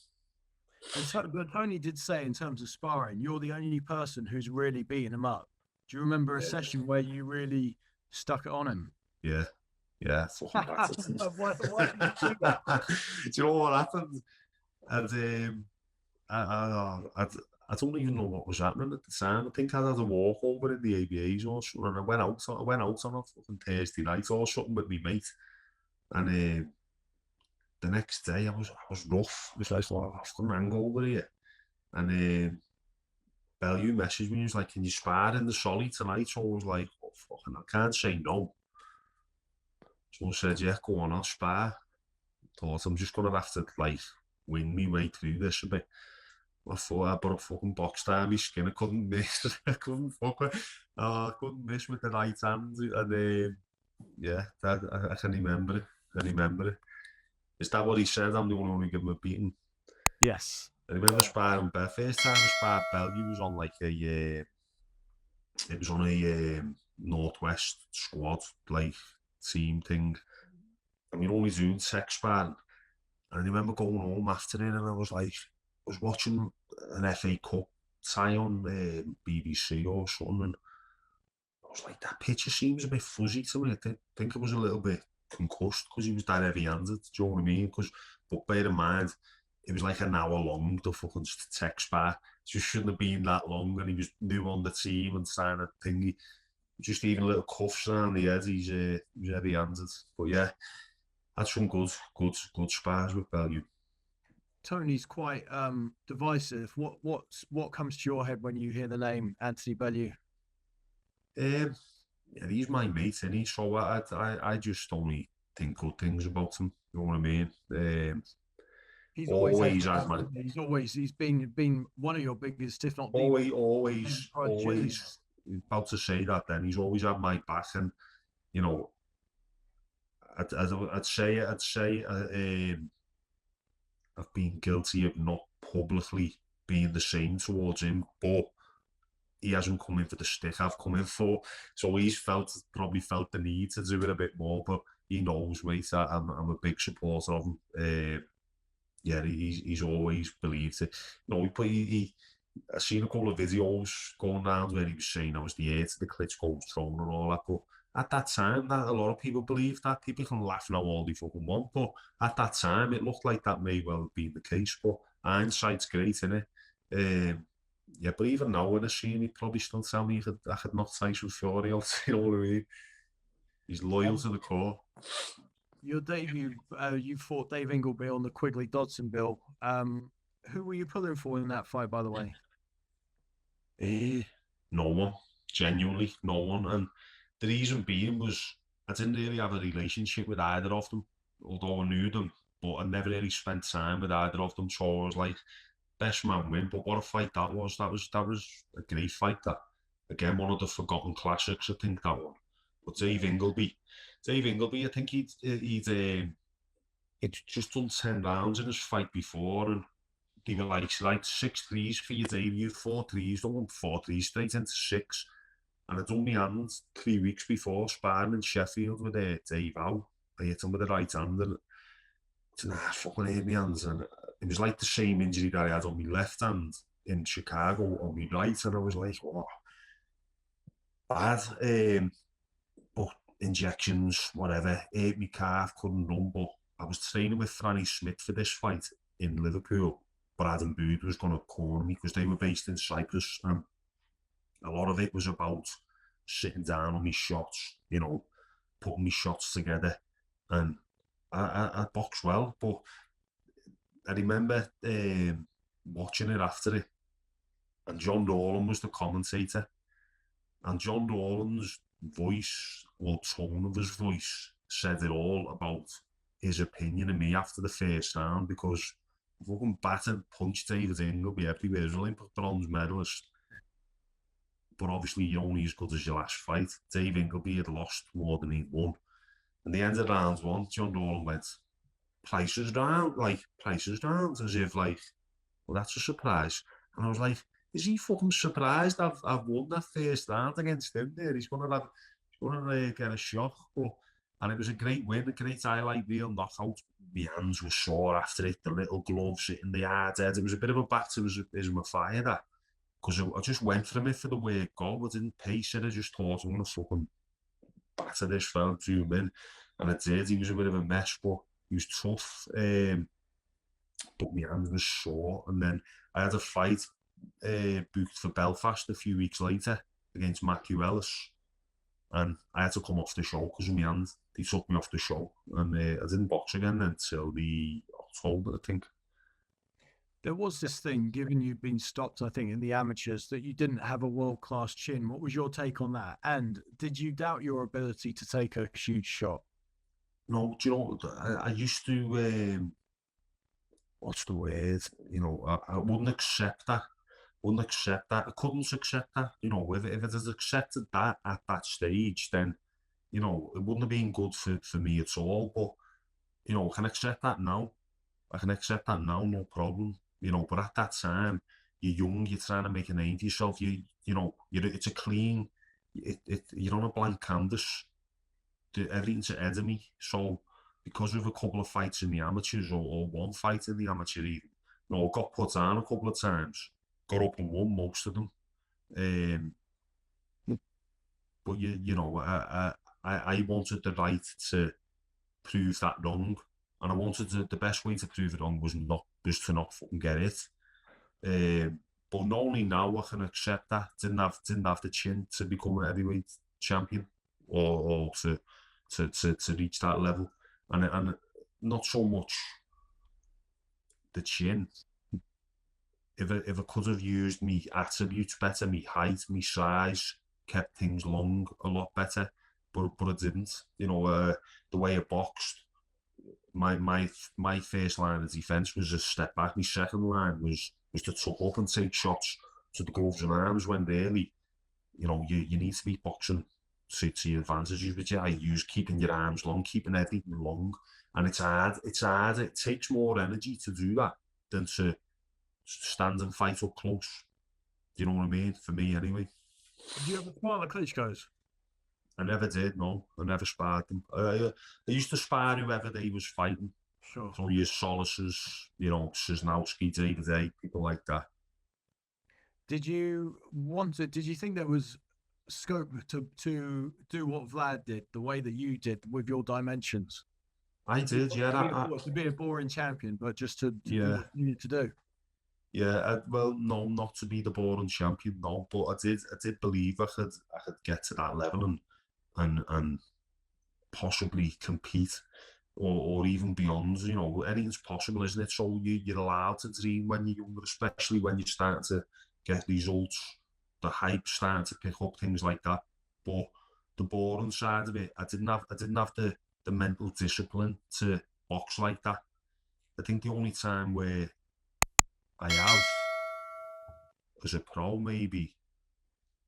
But Tony did say, in terms of sparring, you're the only person who's really beaten him up. Do you remember a session where you really stuck it on him? Yeah. Fucking Why did you do that? Do you know what happened? And I don't even know what was happening at the time. I think I had a walkover in the ABAs or something, and I went out on a fucking Thursday night or something with my mate. And the next day I was rough. It was like, oh, I've got an hangover here. And Bellew messaged me, he was like, can you spar in the Solly tonight? So I was like, oh, fucking, I can't say no. So I said, yeah, go on, I'll spar. Thought I'm just gonna have to like wing me way through this a bit. I thought I put a fucking box down my skin. I couldn't miss. I couldn't miss with the right hand. And yeah, I can remember it. Is that what he said? I'm the one who give him a beating. Yes. I remember sparring first time I sparred Bellew was on like it was on a Northwest squad like team thing. And we're only doing sex sparring. And I remember going home after it, and I was watching an FA Cup tie on BBC or something, and was like, that picture seems a bit fuzzy to me. I think it was a little bit concussed because he was that heavy-handed, do you know what I mean? But bear in mind, it was like an hour long, the fucking tech spar. It just shouldn't have been that long, and he was new on the team and trying to thingy. Just even little cuffs around the head, he was heavy-handed. But yeah, had some good spars with Bellew. Tony's quite divisive. What comes to your head when you hear the name Anthony Bellew? Yeah, he's my mate, and so I just only think good things about him. You know what I mean? He's always had Always had my he's been one of your biggest, if not the always about to say that. Then he's always had my back, and you know, I'd say I've been guilty of not publicly being the same towards him, but he hasn't come in for the stick I've come in for. So he's probably felt the need to do it a bit more, but he knows, mate, that I'm a big supporter of him. Yeah, he's always believed it. You know, I've seen a couple of videos going around where he was saying I was the heir to the Klitschko's throne and all that, but at that time, that a lot of people believed that. People can laugh now all they fucking want, but at that time, it looked like that may well have been the case. But hindsight's great, innit? Yeah, but even now when I see him, he'd probably still tell me I could knock Tyson Fury out, you know what I mean? He's loyal to the core. Your debut, you fought Dave Ingleby on the Quigley-Dodson bill. Who were you pulling for in that fight, by the way? No one. Genuinely, no one. And the reason being was I didn't really have a relationship with either of them, although I knew them, but I never really spent time with either of them. So I was like, best man win. But what a fight that was. That was a great fight. That, again, one of the forgotten classics, I think, that one. But Dave Ingleby, I think he'd just done 10 rounds in his fight before, and they were like 6 threes for your debut, 4 threes, don't want 4 threes straight into 6. And I'd done my hand 3 weeks before, sparring in Sheffield with Dave Howe. I hit him with the right hand, and I fucking hit my hands, and it was like the same injury that I had on my left hand in Chicago on my right, and I was like, oh, bad. But injections, whatever, hurt my calf, couldn't run, but I was training with Frankie Smith for this fight in Liverpool, but Adam Bood was going to corner me because they were based in Cyprus, and a lot of it was about sitting down on my shots, you know, putting my shots together, and I boxed well, but I remember watching it after it, and John Nolan was the commentator, and John Nolan's voice, or tone of his voice, said it all about his opinion of me after the first round, because I fucking battered, punched David Ingleby everywhere. He was Olympic bronze medalist, but obviously you're only as good as your last fight. Dave Ingleby had lost more than he'd won. And the end of round one, John Nolan went, prices down, as if like, well, that's a surprise. And I was like, is he fucking surprised I've won that first round against him there? He's gonna get a shock. And it was a great win, a great highlight reel knockout. My hands were sore after it, the little gloves in the hard head. It was a bit of a baptism of fire, that, because I just went for him for the word go. I didn't pace it. I just thought, I'm gonna fucking batter this fella, zoom in, and I did. He was a bit of a mess, but he was tough. But my hands were sore, and then I had a fight booked for Belfast a few weeks later against Matthew Ellis, and I had to come off the show because of my hand. They took me off the show, and I didn't box again until the October, I think. There was this thing, given you've been stopped, I think, in the amateurs, that you didn't have a world-class chin. What was your take on that? And did you doubt your ability to take a huge shot? No, do you know, I used to, what's the word? You know, I wouldn't accept that. I couldn't accept that. You know, if it had accepted that at that stage, then, you know, it wouldn't have been good for me at all. But, you know, I can accept that now. No problem. You know, but at that time, you're young, you're trying to make a name for yourself. You know, it's a clean, you're on a blank canvas. Everything's ahead of me. So, because of a couple of fights in the amateurs, or one fight in the amateur even, you know, I got put down a couple of times, got up and won most of them. But you know, I wanted the right to prove that wrong, and I wanted the best way to prove it wrong was to not fucking get it. But not only now I can accept that didn't have the chin to become a heavyweight champion or to reach that level, and not so much the chin. If I could have used me attributes better, me height, me size, kept things long a lot better, but I didn't. You know, the way I boxed, my first line of defence was a step back. My second line was to tuck up and take shots to the gloves and arms when really, you know, you need to be boxing to your advantages, which I use keeping your arms long, keeping everything long. And it's hard. It takes more energy to do that than to stand and fight up close. Do you know what I mean? For me, anyway. Did you ever spar the Klitschko's? I never did, no. I never sparred them. I used to spar whoever they was fighting. Sure. So your Solaces, you know, Szyznowski, Day, people like that. Did you think there was scope to do what Vlad did, the way that you did with your dimensions? I did, yeah. To be a boring champion, but just to do Yeah. what you need to do. Yeah, well, no, not to be the boring champion, no. But I did believe I could get to that level and possibly compete or even beyond. You know, anything's possible, isn't it? So you're allowed to dream when you're younger, especially when you're starting to get results, the hype starting to pick up, things like that. But the boring side of it, I didn't have the mental discipline to box like that. I think the only time where I have as a pro, maybe,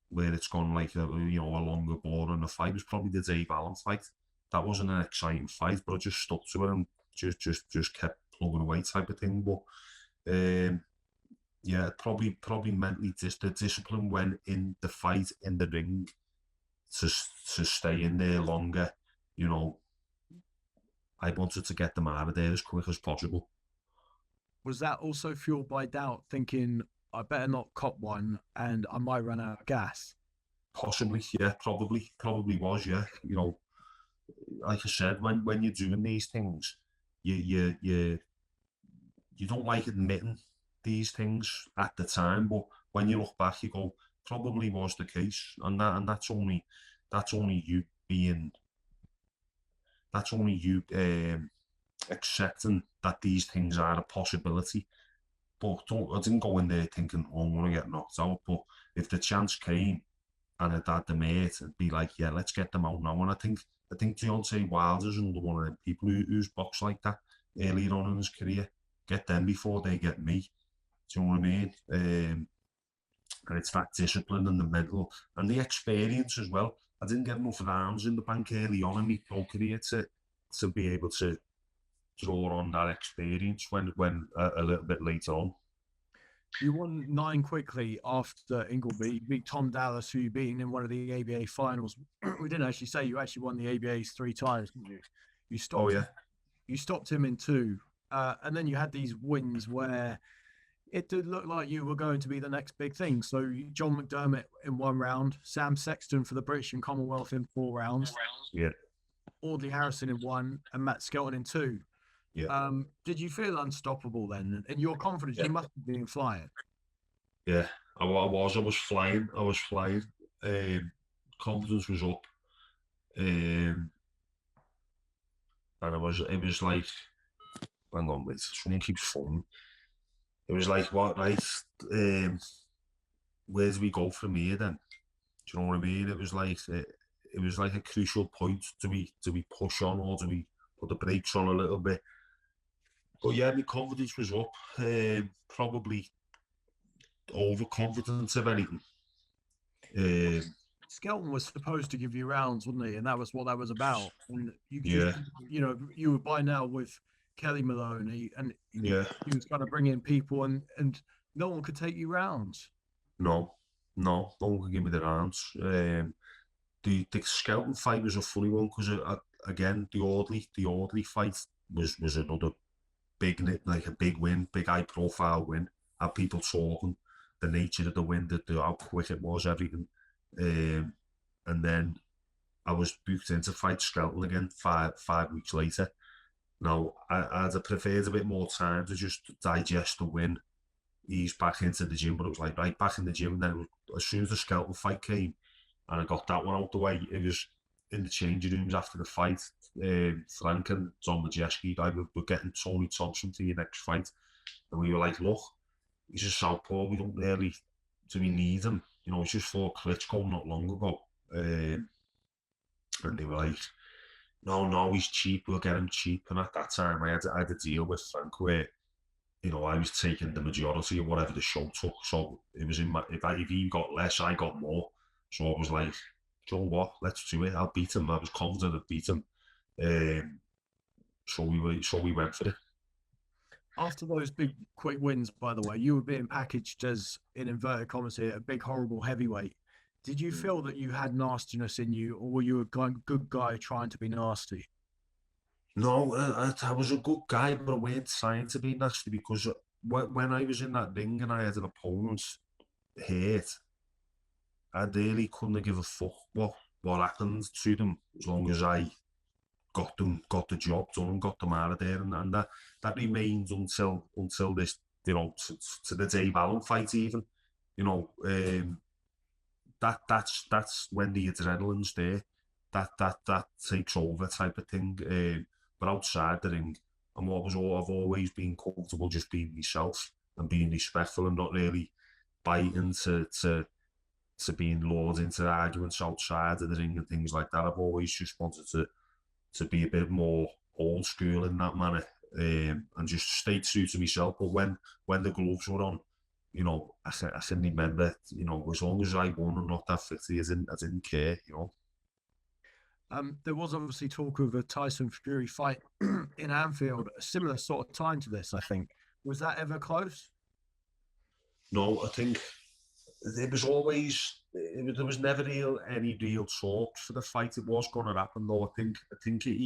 where it's gone like a longer ball and a fight was probably the Dave Allen fight. That wasn't an exciting fight, but I just stuck to it and just kept plugging away type of thing. But yeah, probably mentally the discipline when in the fight in the ring to stay in there longer. You know, I wanted to get them out of there as quick as possible. Was that also fueled by doubt, thinking I better not cop one and I might run out of gas? Possibly, yeah, probably was, yeah. You know, like I said, when you're doing these things, you don't like admitting these things at the time, but when you look back, you go, probably was the case, and that's only you being accepting that these things are a possibility. But I didn't go in there thinking, oh, I'm going to get knocked out. But if the chance came and I'd had the mate, it'd be like, yeah, let's get them out now. And I think Deontay Wilder's another one of them people who's boxed like that earlier on in his career. Get them before they get me. Do you know what I mean? And it's that discipline and the mental and the experience as well. I didn't get enough rounds in the bank early on in my pro career to be able to draw on that experience when a little bit later on. You won 9 quickly after Ingleby. You beat Tom Dallas, who you beat in one of the ABA finals. We didn't actually say you actually won the ABAs 3 times, didn't you? You stopped. Oh yeah. You stopped him in 2, and then you had these wins where it did look like you were going to be the next big thing. So John McDermott in 1 round, Sam Sexton for the British and Commonwealth in 4 rounds. Yeah. Audley Harrison in 1 and Matt Skelton in 2. Yeah. Did you feel unstoppable then? And your confidence, you must have been flying. Yeah, I was flying. Confidence was up. And it was like, hang on, wait, someone keeps phoning. It was like, what, right? Where do we go from here then? Do you know what I mean? It was like a crucial point. Do we push on or do we put the brakes on a little bit? But yeah, my confidence was up. Probably overconfident of anything. Skelton was supposed to give you rounds, wasn't he? And that was what that was about. And you were by now with Kelly Maloney, and he was trying to bring in people, and no one could take you rounds. No one could give me the rounds. The Skelton fight was a funny one because again the Audley fight was another big win, big high profile win. Had people talking, the nature of the win, how quick it was, everything. and then I was booked in to fight Skelton again 5 weeks later. Now, I'd have preferred a bit more time to just digest the win, ease back into the gym, but it was like right back in the gym. And then as soon as the Skelton fight came and I got that one out the way, it was in the changing rooms after the fight. Frank and John Majeski, we're getting Tony Thompson for your next fight. And we were like, look, he's a southpaw, we don't really, do we need him? You know, it's just for Klitschko not long ago. And they were like, no, he's cheap, we'll get him cheap. And at that time, I had a deal with Frank where, you know, I was taking the majority of whatever the show took. So it was in my, if he got less, I got more. So I was like, you know what, let's do it. I'll beat him. I was confident I'd beat him. So we went for it. After those big quick wins, by the way, you were being packaged as, in inverted commas here, a big horrible heavyweight. Did you feel that you had nastiness in you, or were you a good guy trying to be nasty? No, I was a good guy, but I weren't trying to be nasty, because when I was in that ring and I had an opponent hurt, I really couldn't give a fuck what happened to them, as long as I got the job done and got them out of there, and that remains until this, you know, to the Dave Allen fight even, you know. That's when the adrenaline's there, that takes over type of thing. But outside the ring, I've always been comfortable just being myself and being respectful and not really biting to being lured into arguments outside of the ring and things like that. I've always just wanted to be a bit more old school in that manner, and just stay true to myself. But when the gloves were on, you know, I can remember, you know, as long as I won and not that 50, I didn't care, you know. There was obviously talk of a Tyson Fury fight in Anfield, a similar sort of time to this, I think. Was that ever close? No, I think it was always, there was never any real talk for the fight. It was going to happen, though. I think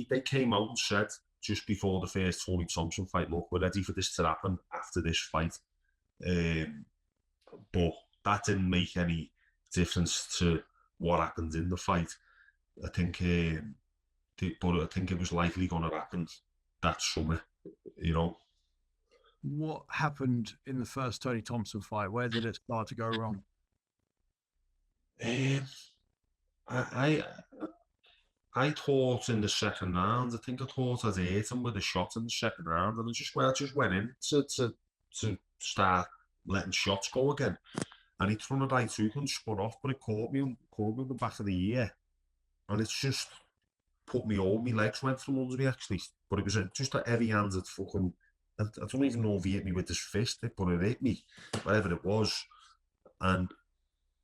they came out and said just before the first Tony Thompson fight, look, we're ready for this to happen after this fight. But that didn't make any difference to what happened in the fight. I think, but I think it was likely going to happen that summer, you know. What happened in the first Tony Thompson fight? Where did it start to go wrong? I thought in the second round, I think I thought I'd hit him with a shot in the second round, and I just went in to start letting shots go again. And he threw a right hook and spun off, but it caught me in the back of the ear. And it's just put me over. My legs went from under me, actually. But it was just a heavy-handed fucking... I don't even know if he hit me with his fist, but it hit me, whatever it was. And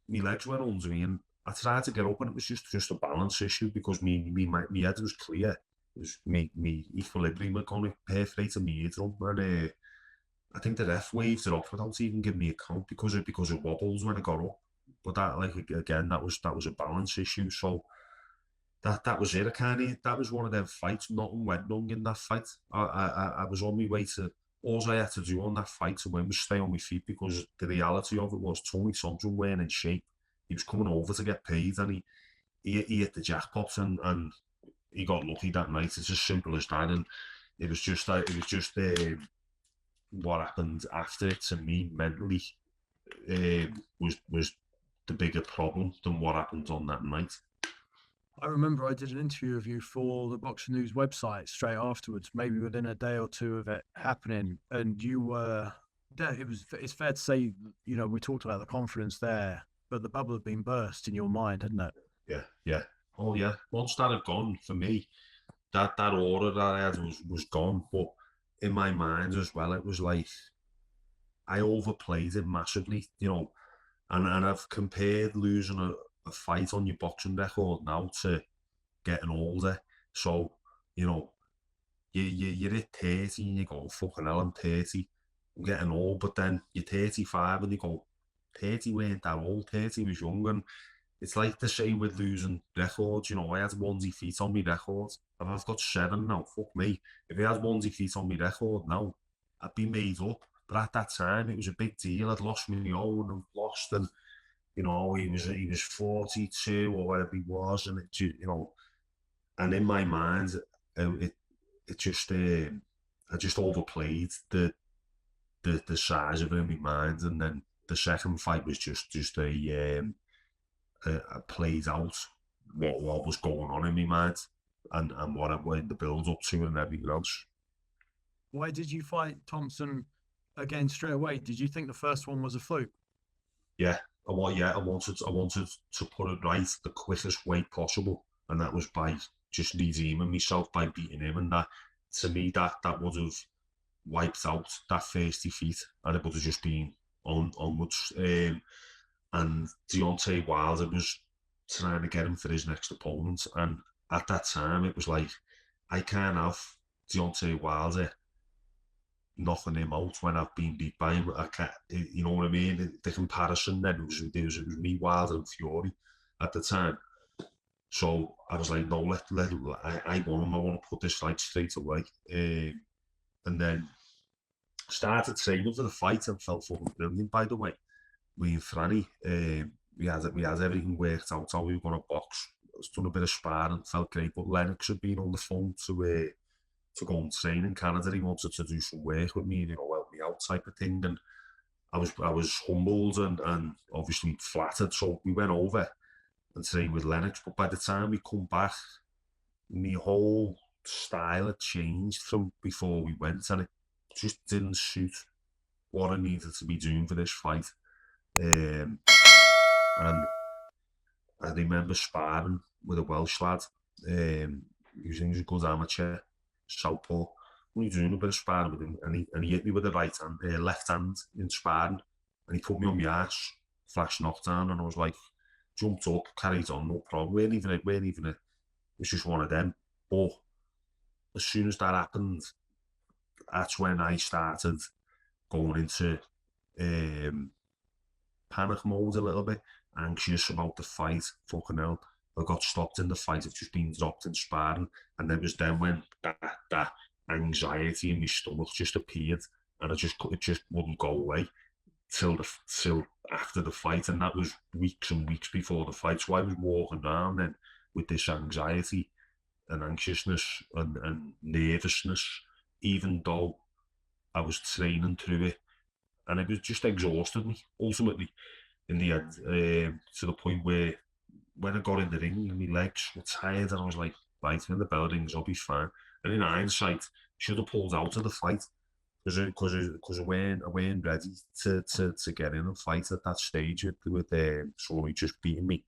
my legs went under me, and I tried to get up, and it was just a balance issue, because my head was clear. It was me equilibrium had gone perforated my eardrum, and I think the ref waved it off without even giving me a count, because it wobbles when I got up. But that, like, again, that was a balance issue. So that was it. That was one of them fights. Nothing went wrong in that fight. I was on my way to. All I had to do on that fight to win was stay on my feet, because the reality of it was Tony Thompson weren't in shape. He was coming over to get paid, and he hit the jackpot, and he got lucky that night. It's as simple as that. And it was just what happened after it to me mentally was the bigger problem than what happened on that night. I remember I did an interview of you for the Boxing News website straight afterwards, maybe within a day or two of it happening, and you were. It's fair to say, you know, we talked about the confidence there, but the bubble had been burst in your mind, hadn't it? Yeah. Oh yeah. Once that had gone for me, that aura that I had was gone. But in my mind as well, it was like I overplayed it massively, you know. And I've compared losing a fight on your boxing record now to getting older. So, you know, you're at 30 and you go, fucking hell, I'm 30, I'm getting old. But then you're 35 and you go, 30 weren't that old, 30 was young. And it's like the same with losing records. You know, I had one defeat on my record, and I've got 7 now. Fuck me. If I had one defeat on my record now, I'd be made up. But at that time, it was a big deal. I'd lost my own and lost, and you know, he was 42 or whatever he was, and you know, and in my mind, it just I just overplayed the size of it in my mind, and then the second fight was just a played out what was going on in my mind, and what I went the build up to and everything else. Why did you fight Thompson again straight away? Did you think the first one was a fluke? Yeah, I wanted to put it right the quickest way possible, and that was by just redeeming myself by beating him, and that to me that would have wiped out that first defeat, and it would have just been onwards. And Deontay Wilder was trying to get him for his next opponent, and at that time it was like I can't have Deontay Wilder knocking him out when I've been beat by him. I can't, you know what I mean? The comparison then it was me, Wilder and Fury at the time. So I was like, no, I want him. I want to put this fight straight away. And then started training for the fight and felt fucking brilliant, by the way. Me and Franny, we had everything worked out how we were going to box. I was done a bit of sparring, felt great. But Lennox had been on the phone to go and train in Canada. He wanted to do some work with me, you know, help me out type of thing. And I was humbled and obviously flattered. So we went over and trained with Lennox. But by the time we come back, my whole style had changed from before we went, and it just didn't suit what I needed to be doing for this fight. And I remember sparring with a Welsh lad. He was a good amateur, southpaw. We were doing a bit of sparring with him, and he hit me with the left hand in sparring, and he put me on my ass, flash knockdown, and I was like, jumped up, carried on, no problem. It was just one of them. But as soon as that happened, that's when I started going into panic mode a little bit, anxious about the fight. Fucking hell, I got stopped in the fight. I've just been dropped in sparring, and it was then when that anxiety in my stomach just appeared, and it just wouldn't go away till after the fight, and that was weeks and weeks before the fight. So I was walking around then with this anxiety and anxiousness and nervousness, even though I was training through it, and it was just exhausted me ultimately in the end, to the point where when I got in the ring and my legs were tired, and I was like, right, when the bell rings, I'll be fine. And in hindsight, should have pulled out of the fight because I weren't ready to get in and fight at that stage with somebody just beating me,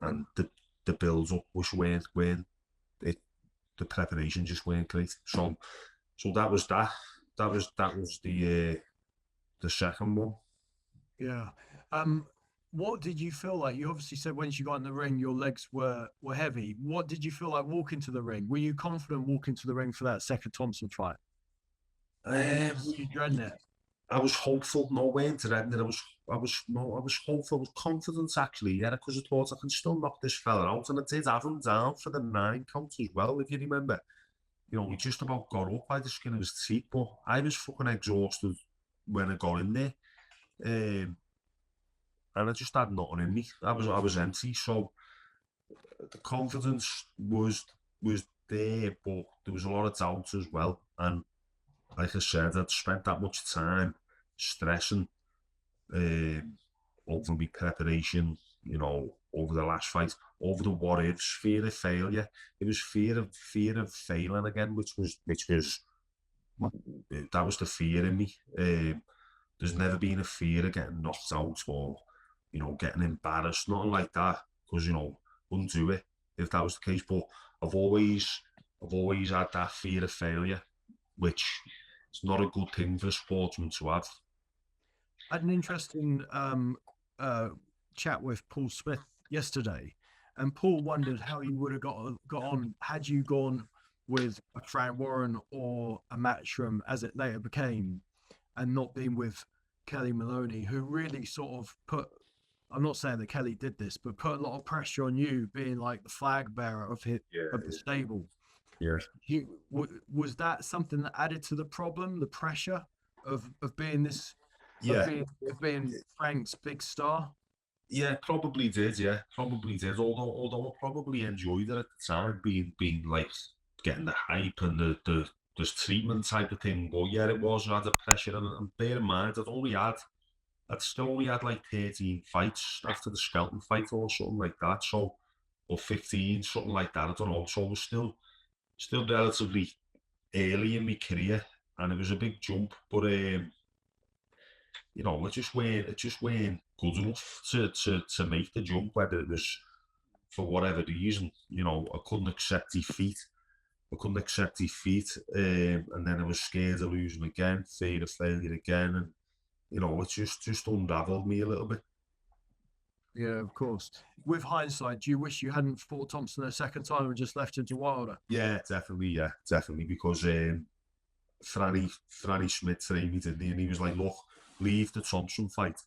and the build up weren't it, the preparation just weren't great. So that was the second one. Yeah. What did you feel like? You obviously said once you got in the ring, your legs were heavy. What did you feel like walking to the ring? Were you confident walking to the ring for that second Thompson fight? Were you dreading it? I was hopeful. No way into that. I was hopeful. I was confident actually. Yeah, because I thought I can still knock this fella out, and I did have him down for the 9 count as well. If you remember, you know, we just about got up by the skin of his teeth. But I was fucking exhausted when I got in there, and I just had nothing in me. I was empty. So the confidence was there, but there was a lot of doubt as well. And like I said, I'd spent that much time stressing over my preparation, you know, over the last fight, over the what ifs, fear of failure. It was fear of failing again, which was that was the fear in me. There's never been a fear of getting knocked out or, you know, getting embarrassed, nothing like that, because, you know, wouldn't do it if that was the case. But I've always had that fear of failure, which is not a good thing for a sportsman to have. I had an interesting chat with Paul Smith yesterday, and Paul wondered how you would have got on had you gone with a Frank Warren or a Matchroom, as it later became, and not been with Kelly Maloney, who really sort of put. I'm not saying that Kelly did this, but put a lot of pressure on you, being like the flag bearer of the stable. Yeah. Was that something that added to the problem, the pressure of being this, Yeah. of being Frank's big star? Yeah, probably did. Yeah, probably did. Although I probably enjoyed it at the time, being like getting the hype and the treatment type of thing. But yeah, it was rather pressure. And bear in mind, I'd still only had like 13 fights after the Skelton fight or something like that. So, or 15, something like that. I don't know. So I was still relatively early in my career, and it was a big jump. But you know, it just weren't good enough to make the jump, whether it was for whatever reason. You know, I couldn't accept defeat. And then I was scared of losing again, fear of failure again, and you know, it just unraveled me a little bit. Yeah, of course. With hindsight, do you wish you hadn't fought Thompson a second time and just left him to Wilder? Yeah, definitely, because Franny Schmidt trained me, didn't he? And he was like, look, leave the Thompson fight.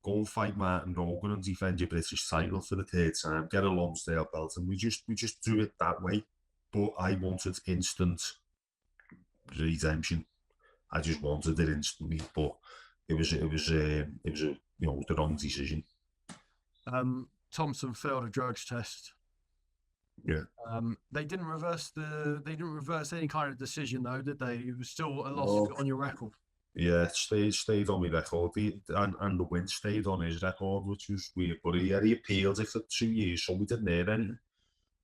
Go and fight Martin Rogan and defend your British title for the third time. Get a Lonsdale belt. And we just do it that way. But I wanted instant redemption. I just wanted it instantly. But it was a the wrong decision. Thompson failed a drugs test. Yeah. They didn't reverse any kind of decision though, did they? It was still a loss No. on your record. Yeah, it stayed on my record. And the win stayed on his record, which was weird. But he appealed it for 2 years, so we didn't hear anything.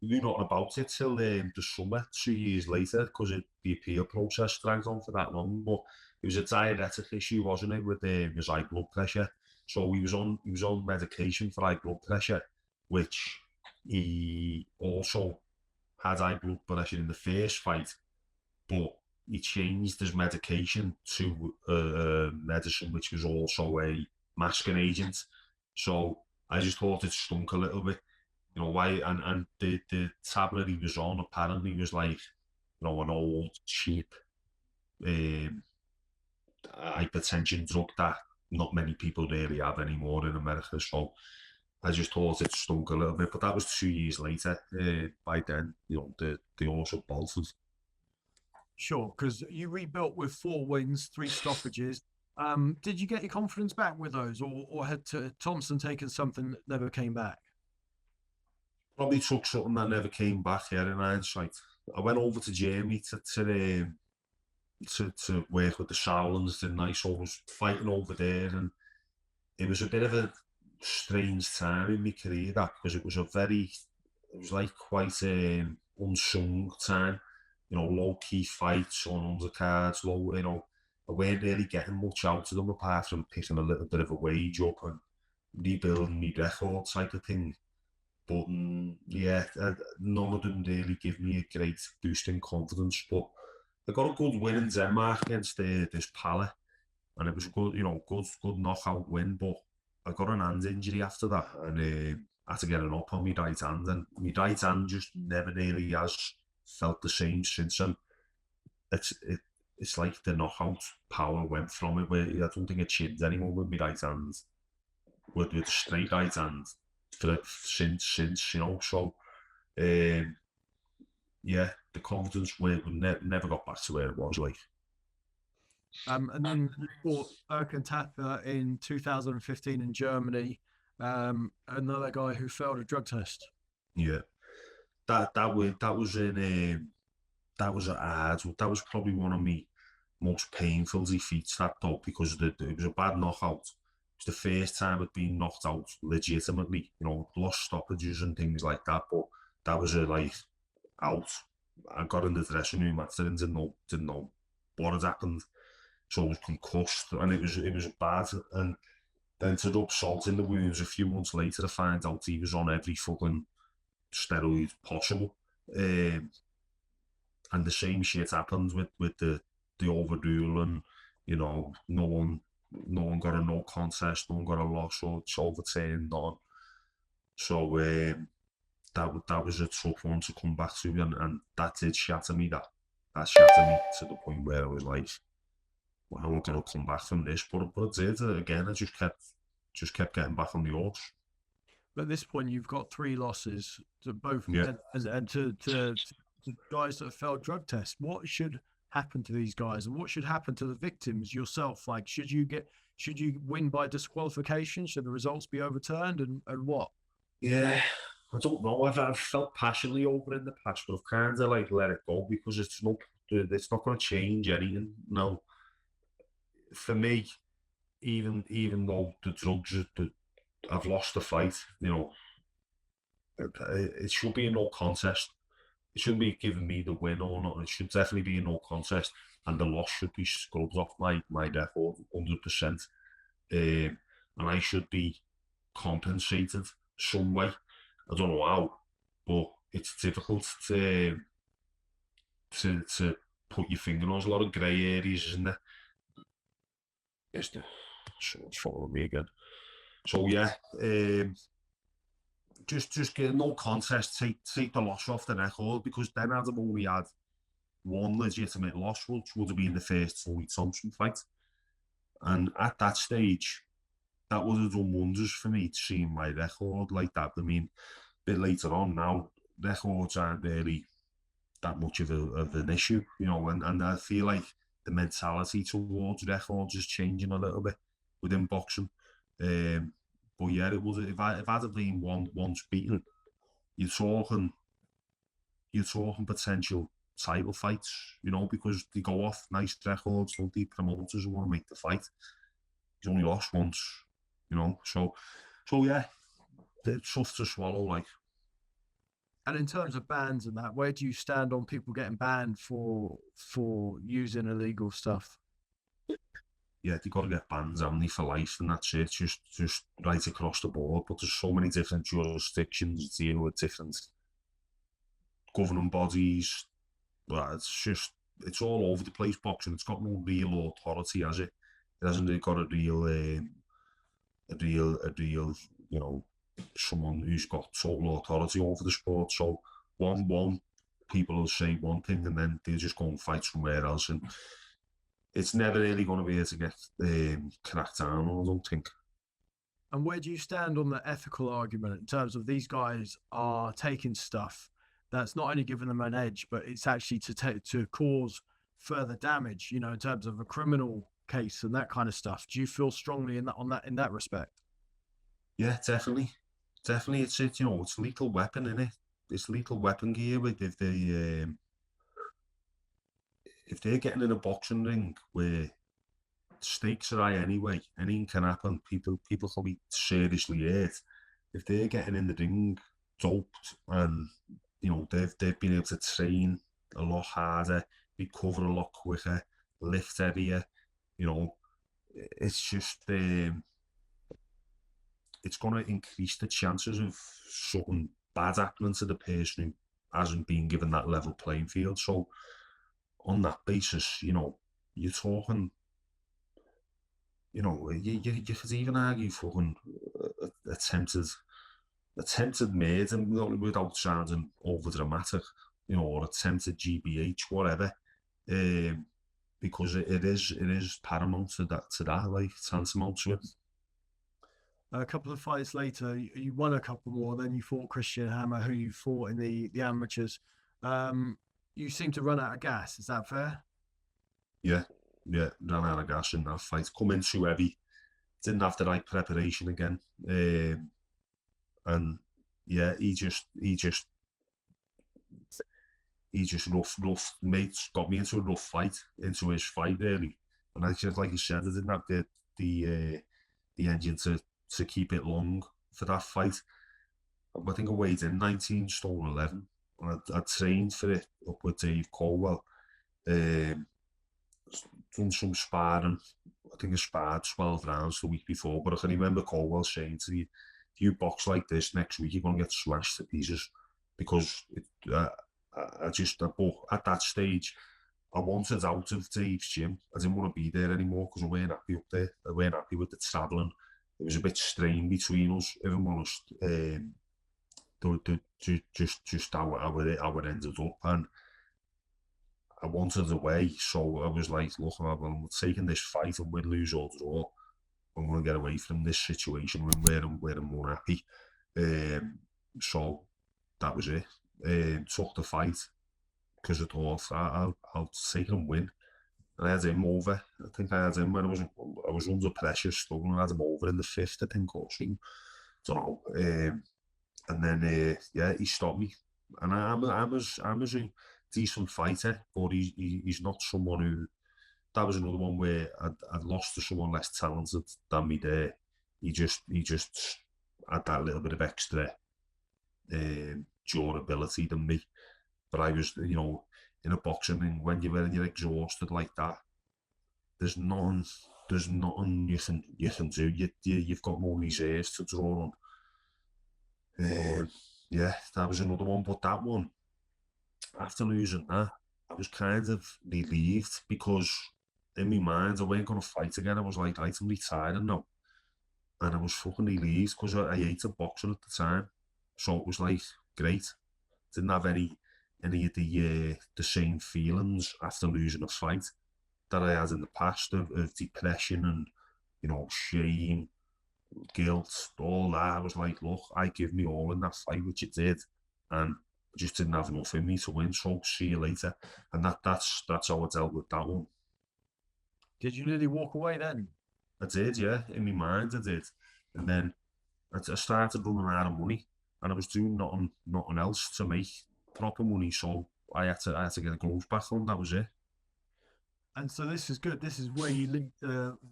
We knew nothing about it till the summer, 2 years later, because the appeal process dragged on for that long. But it was a diabetic issue, wasn't it, with his high blood pressure. So he was on medication for high blood pressure, which he also had high blood pressure in the first fight, but he changed his medication to medicine which was also a masking agent. So I just thought it stunk a little bit. You know why? And the tablet he was on apparently was like, an old cheap um, hypertension drug that not many people really have anymore in America. So I just thought it stunk a little bit. But that was 2 years later. By then, they also bolted. Sure, because you rebuilt with 4 wins, 3 stoppages. Did you get your confidence back with those, or had Thompson taken something that never came back? Probably took something that never came back here in hindsight. I went over to Germany to work with the Shaolins, didn't I? So I was fighting over there, and it was a bit of a strange time in my career, that, because it was like quite unsung time. Low key fights on undercards, low. I weren't really getting much out of them apart from picking a little bit of a wage up and rebuilding my record type of thing. But yeah, none of them really give me a great boost in confidence. But I got a good win in Denmark against this Pala, and it was a good knockout win. But I got an hand injury after that, and I had to get an up on my right hand, and my right hand just never really has felt the same since. And it's like the knockout power went from it, where I don't think it chins anymore with my right hand, with the straight right hand since. So yeah, the confidence never got back to where it was like. And then you fought Erkan Teper in 2015 in Germany, another guy who failed a drug test. Yeah, that was hard. That was probably one of my most painful defeats, that though, because it was a bad knockout. It was the first time I'd been knocked out legitimately. Lost stoppages and things like that, but that was out. I got in the dressing room after and didn't know what had happened. So I was concussed, and it was bad. And then to rub salt in the wounds, a few months later, I find out he was on every fucking steroid possible. And the same shit happened with the overrule, and no one got a no contest, no one got a loss, or it's overturned on. So that was a tough one to come back to, and that did shatter me. That shattered me to the point where I was like, well, I'm not going to come back from this. But it did. Again, I just kept getting back on the horse. But at this point, you've got 3 losses to both, Yeah. and to guys that have failed drug tests. What should happen to these guys, and what should happen to the victims yourself? Like, should Should you win by disqualification? Should the results be overturned? And what? Yeah, I don't know. I've felt passionately over in the past, but I've kind of like let it go because it's not going to change anything. No, for me, even though the drugs, I've lost the fight. It should be a no contest. It shouldn't be giving me the win or not. It should definitely be a no contest, and the loss should be scrubbed off my record 100%. And I should be compensated some way. I don't know how, but it's difficult to put your finger on. There's a lot of grey areas, isn't there? Yes, someone's following me again. So yeah, just get no contest. Take the loss off the record, because then I'd have only had one legitimate loss, which would have been the first Thompson fight, and at that stage, that would have done wonders for me to see my record like that. I mean, a bit later on now, records aren't really that much of an issue, and I feel like the mentality towards records is changing a little bit within boxing. But yeah, it was if I'd have been once beaten, you're talking potential title fights, because they go off nice records, don't they? Promoters who want to make the fight. He's only lost once, So yeah, it's tough to swallow, like. And in terms of bans and that, where do you stand on people getting banned for using illegal stuff? Yeah, they got to get bans, haven't they, for life, and that's it, just right across the board. But there's so many different jurisdictions dealing with different governing bodies. But it's all over the place, boxing. It's got no real authority, has it? It hasn't really got a real, someone who's got total authority over the sport. So one people will say one thing and then they'll just go and fight somewhere else, and it's never really going to be able to get cracked down on, I don't think. And where do you stand on the ethical argument in terms of these guys are taking stuff that's not only giving them an edge, but it's actually to cause further damage, in terms of a criminal case and that kind of stuff? Do you feel strongly in that respect? Yeah, definitely. It's it's lethal weapon, isn't it? It's lethal weapon gear. If they're getting in a boxing ring where stakes are high anyway, anything can happen. People can be seriously hurt. If they're getting in the ring doped, and they've been able to train a lot harder, recover a lot quicker, lift heavier, it's just it's going to increase the chances of something bad happening to the person who hasn't been given that level playing field. So on that basis, you're talking, you could even argue fucking attempted murder without sounding over dramatic, or attempted GBH, whatever, because it is paramount to that, like tantamount to it. A couple of fights later, you won a couple more. Then you fought Christian Hammer, who you fought in the amateurs. You seem to run out of gas. Is that fair? Yeah, ran out of gas in that fight. Come in too heavy. Didn't have the right preparation again. And yeah, he just rough mates got me into a rough fight, into his fight really. And I just, like you said, I didn't have the engine to keep it long for that fight. I think I weighed in 19 stone 11, and I trained for it up with Dave Colwell. Done some sparring. I think I sparred 12 rounds the week before, but I can remember Colwell saying to me, if you box like this next week, you're going to get smashed to pieces, because but at that stage, I wanted out of Dave's gym. I didn't want to be there anymore because I weren't happy up there. I weren't happy with the travelling. It was a bit strained between us, if I'm honest. Just how it ended up, and I wanted away. So I was like, look, I'm taking this fight, and win, lose or draw. I'm going to get away from this situation where I'm more happy. So that was it. Took the fight because I thought I'll take it and win. and I had him over. I think I had him when I was under pressure, struggling. I had him over in the fifth, I think, or something. Don't know. And then yeah, he stopped me. And I'm a decent fighter, but he's not someone who. That was another one where I'd lost to someone less talented than me there. He just had that little bit of extra durability than me. But I was, in a boxing ring, when you're exhausted like that, there's nothing you can do. You've got no reserves to draw on. Yeah, that was another one. But that one, after losing that, I was kind of relieved because in my mind, I wasn't going to fight again. I was like, right, I'm retiring now. And I was fucking relieved because I hated boxing at the time. So it was like, great. Didn't have any of the same feelings after losing a fight that I had in the past of depression and, shame, guilt, all that. I was like, look, I give me all in that fight, which it did. And I just didn't have enough in me to win, so see you later. And that's how I dealt with that one. Did you nearly walk away then? I did, yeah. In my mind, I did. And then I started running out of money, and I was doing nothing else to make proper money. So I had to get a gloves back on. That was it. And so this is good. This is where you linked.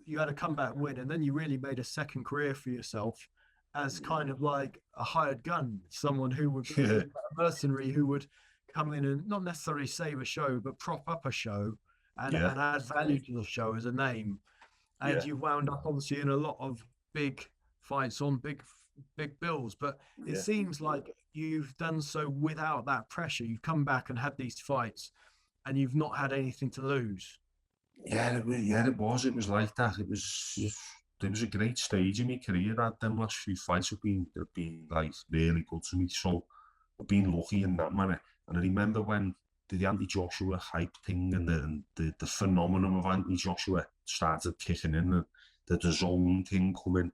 You had a comeback win, and then you really made a second career for yourself as kind of like a hired gun, someone who would be Yeah, a mercenary who would come in and not necessarily save a show, but prop up a show yeah, and add value to the show as a name. And yeah, you wound up obviously in a lot of big fights on big bills. But it yeah. seems like you've done so without that pressure. You've come back and had these fights, and you've not had anything to lose. Yeah, it was. It was like that. It was a great stage in my career. That them last few fights have been like really good to me. So I've been lucky in that manner. And I remember when the Andy Joshua hype thing and the phenomenon of Andy Joshua started kicking in, and the zone thing coming,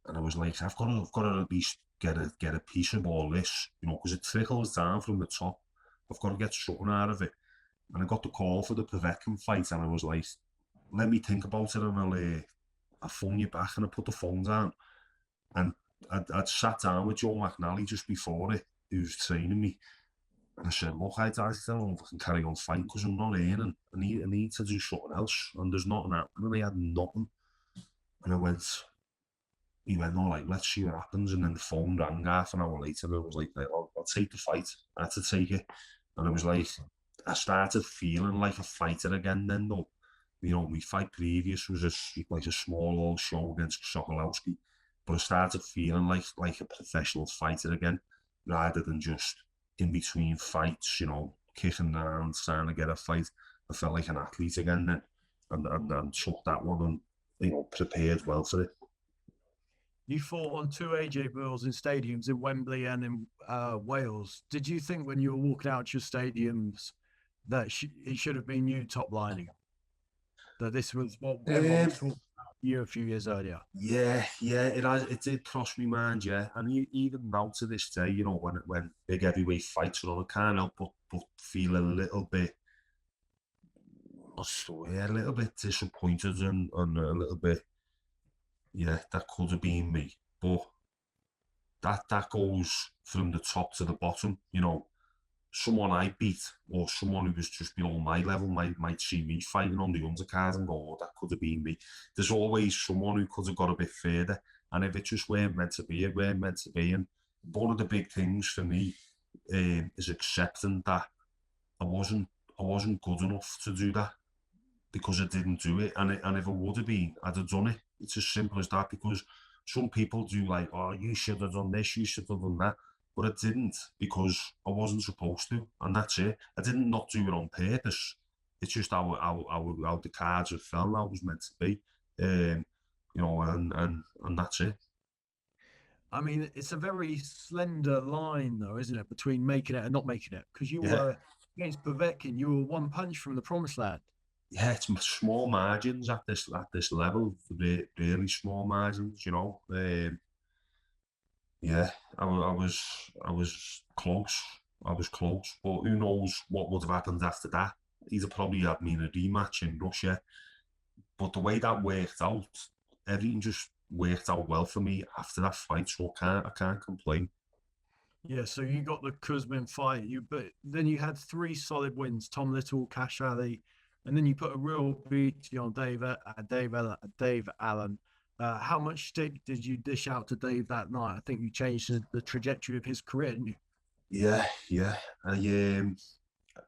and I was like, I've got to at least get a piece of all this, because it trickles down from the top. I've got to get something out of it. And I got the call for the Povetkin fight, and I was like, let me think about it, and I'll phone you back. And I put the phone down, and I'd sat down with Joe McNally just before it, who was training me. And I said, look, I don't know if I can carry on fighting because I'm not earning. I need to do something else, and there's nothing happening. And I had nothing. And he went, all right, let's see what happens. And then the phone rang half an hour later, and I was like, I'll take the fight. I had to take it. And I was like, I started feeling like a fighter again then, though. My fight previous was like a small old show against Sokolowski, but I started feeling like a professional fighter again, rather than just in between fights, kicking around, trying to get a fight. I felt like an athlete again then, and took that one and, prepared well for it. You fought on two AJ Bills in stadiums in Wembley and in Wales. Did you think when you were walking out your stadiums that it should have been you top lining? That this was what everyone was talking about you a few years earlier? Yeah, it did cross my mind, yeah. And even now to this day, when big heavyweight fights are on, I can't help but feel a little bit, a little bit disappointed and a little bit, yeah, that could have been me. But that goes from the top to the bottom, someone I beat or someone who was just below my level might see me fighting on the undercard and go, oh, that could have been me. There's always someone who could have got a bit further. And if it just weren't meant to be, it weren't meant to be. And one of the big things for me is accepting that I wasn't good enough to do that because I didn't do it. And if I would have been, I'd have done it. It's as simple as that, because some people do like, oh, you should have done this, you should have done that. But I didn't because I wasn't supposed to, and that's it. I didn't not do it on purpose. It's just how the cards have fell, how it was meant to be, and that's it. I mean, it's a very slender line, though, isn't it, between making it and not making it? Because you Yeah, were against Povetkin, you were one punch from the promised land. yeah. It's small margins at this level, really small margins. Yeah, I was close. I was close, but who knows what would have happened after that? he'd have probably had me in a rematch in Russia. But the way that worked out, everything just worked out well for me after that fight, so I can't complain. Yeah, so you got the Kuzmin fight, but then you had three solid wins: Tom Little, Cash Ali, and then you put a real beating on Dave Allen. How much stick did you dish out to Dave that night? I think you changed the trajectory of his career, didn't you? Yeah, yeah.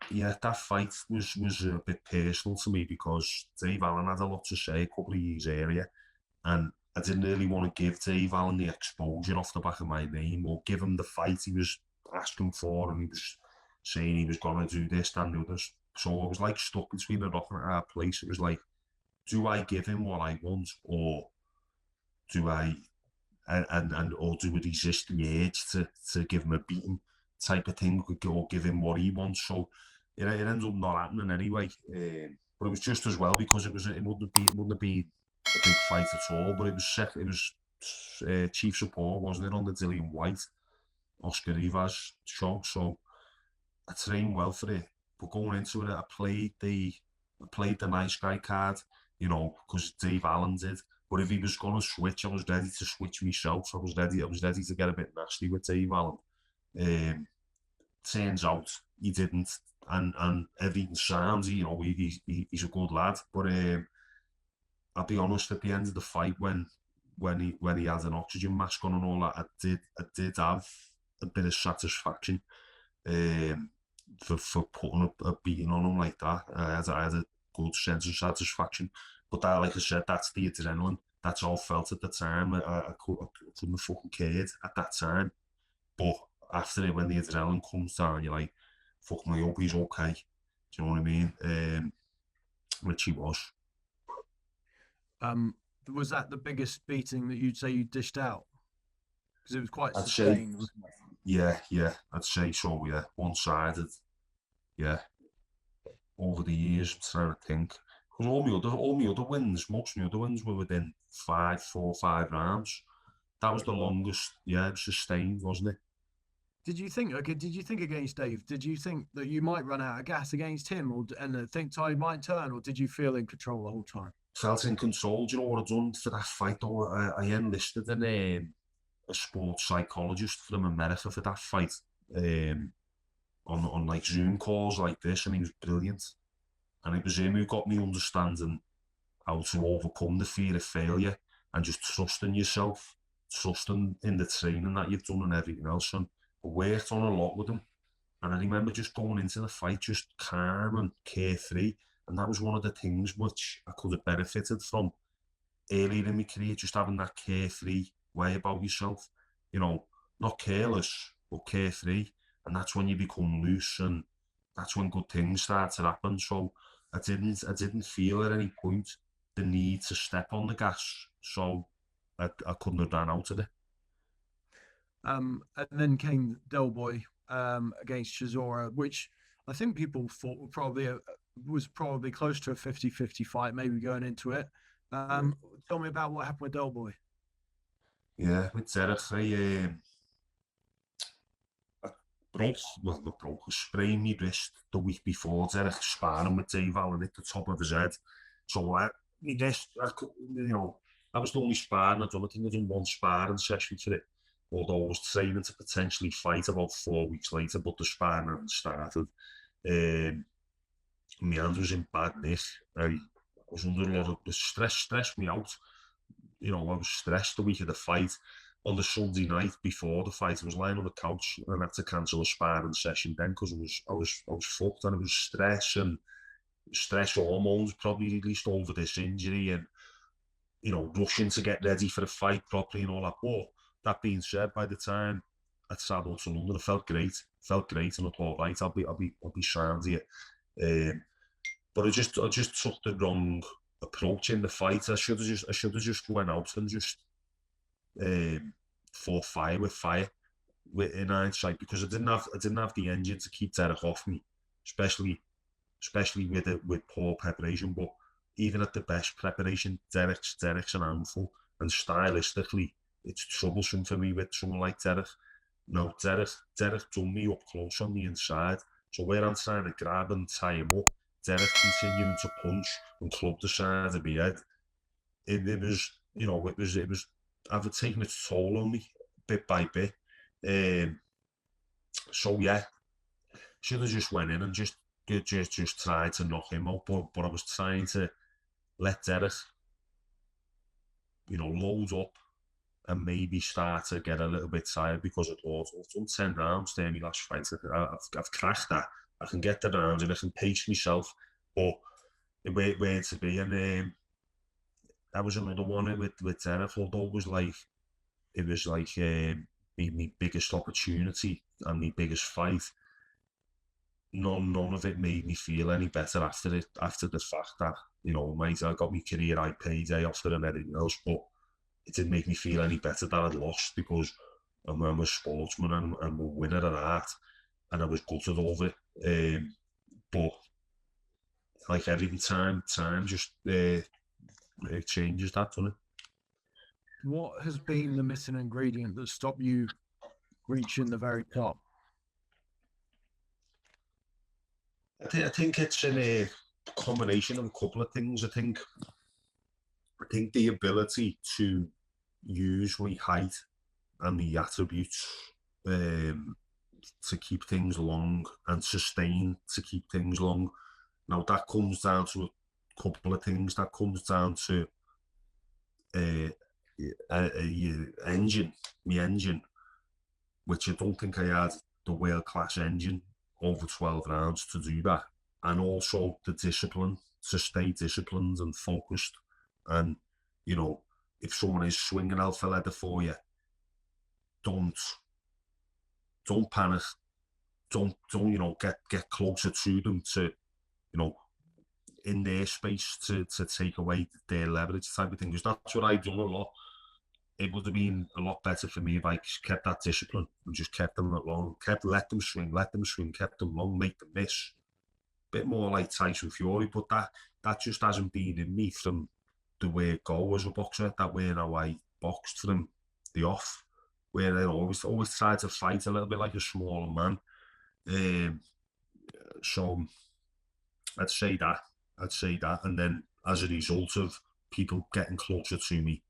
Yeah, that fight was a bit personal to me because Dave Allen had a lot to say a couple of years earlier, and I didn't really want to give Dave Allen the exposure off the back of my name or give him the fight he was asking for, and he was saying he was going to do this and do this. So I was like stuck between a rock and a hard place. It was like, do I give him what I want, or do I or do we resist the urge to give him a beating type of thing, or give him what he wants? So it ends up not happening anyway. But it was just as well because it wouldn't have been a big fight at all. But it was chief support, wasn't it, on the Dillian White Oscar Rivas show? So I trained well for it. But going into it, I played the nice guy card, you know, because Dave Allen did. But if he was going to switch, I was ready to switch myself. I was ready to get a bit nasty with Dave Allen. Turns out he didn't, and everything sounds, you know, he's a good lad. But I'll be honest, at the end of the fight, when he had an oxygen mask on and all that, I did have a bit of satisfaction for putting a beating on him like that. I had a good sense of satisfaction. But that, like I said, that's the adrenaline. That's how I felt at the time. I couldn't have fucking cared at that time. But after it, when the adrenaline comes down, you're like, fuck me, I hope he's okay. Do you know what I mean? Which he was. Was that the biggest beating that you'd say you dished out? Because it was quite I'd say, sustained, wasn't it? yeah, I'd say so, yeah. One-sided, yeah. Over the years, I'm trying to think. Because all my other wins, most of my other wins were within 4 or 5 rounds. That was the longest, yeah, it was sustained, wasn't it? Did you think? Okay, did you think against Dave? Did you think that you might run out of gas against him, and the think tide might turn, or did you feel in control the whole time? Felt in control. Do you know what I've done for that fight though? I enlisted a sports psychologist from America for that fight. On like Zoom calls like this, and he was brilliant. And it was him who got me understanding how to overcome the fear of failure and just trusting yourself, trusting in the training that you've done and everything else. And I worked on a lot with him. And I remember just going into the fight just calm and carefree. And that was one of the things which I could have benefited from earlier in my career, just having that carefree way about yourself. You know, not careless, but carefree. And that's when you become loose, and that's when good things start to happen. So I didn't feel at any point the need to step on the gas. So I couldn't have ran out of it. And then came Del Boy against Chisora, which I think people thought was probably close to a 50-50 fight, maybe going into it. Tell me about what happened with Del Boy. Yeah, with Derek, I sprained my wrist the week before Derek sparring with Dave Allen at the top of his head. So my wrist, I was the only sparring I'd done. I think I'd done one sparring session for it. Although I was training to potentially fight about 4 weeks later, but the sparring hadn't started. My hand was in bad nick. I was under a lot of the stressed me out. You know, I was stressed the week of the fight. On the Sunday night before the fight, I was lying on the couch and I had to cancel a sparring session then because I was fucked, and it was stress hormones probably released over this injury, and you know, rushing to get ready for the fight properly and all that. But that being said, by the time I travelled to London, I felt great, and I thought, right, I'll be sound here. But I just took the wrong approach in the fight. I should have just went out and just fought fire with fire. In hindsight, because I didn't have the engine to keep Derek off me, especially with poor preparation. But even at the best preparation, Derek's an handful, and stylistically, it's troublesome for me with someone like Derek. No, Derek drew me up close on the inside, so where I'm trying to grab and tie him up, Derek continuing to punch and club the side of my head. It was, you know, it was, I've taken its toll on me bit by bit. So yeah, should have just went in and just tried to knock him out, but I was trying to let Derek, you know, load up and maybe start to get a little bit tired, because I thought, I've done 10 rounds there in my last fight. I've crashed that. I can get the rounds and I can pace myself, but where to be. And that was another one with Derek, although it was like my biggest opportunity and my biggest fight. None of it made me feel any better after the fact that, you know, mate, I got my career high payday off it and everything else, but it didn't make me feel any better that I'd lost, because I'm a sportsman and I'm a winner at heart, and I was gutted over it. But like every time just it changes that, doesn't it? What has been the missing ingredient that stopped you reaching the very top? I think it's a combination of a couple of things. I think the ability to use my height and the attributes to keep things long and sustain to keep things long. Now that comes down to a couple of things. That comes down to my engine, which I don't think I had the world-class engine over 12 rounds to do that, and also the discipline to stay disciplined and focused. And, you know, if someone is swinging alpha leather for you, don't panic. Don't you know, get closer to them, to, you know, in their space to take away their leverage type of thing, because that's what I've done a lot. It would have been a lot better for me if I kept that discipline and just kept them long, let them swing, kept them long, make them miss. Bit more like Tyson Fury, but that just hasn't been in me from the way it go as a boxer. That way how I boxed from the off, where I always tried to fight a little bit like a smaller man. So I'd say that, and then as a result of people getting closer to me,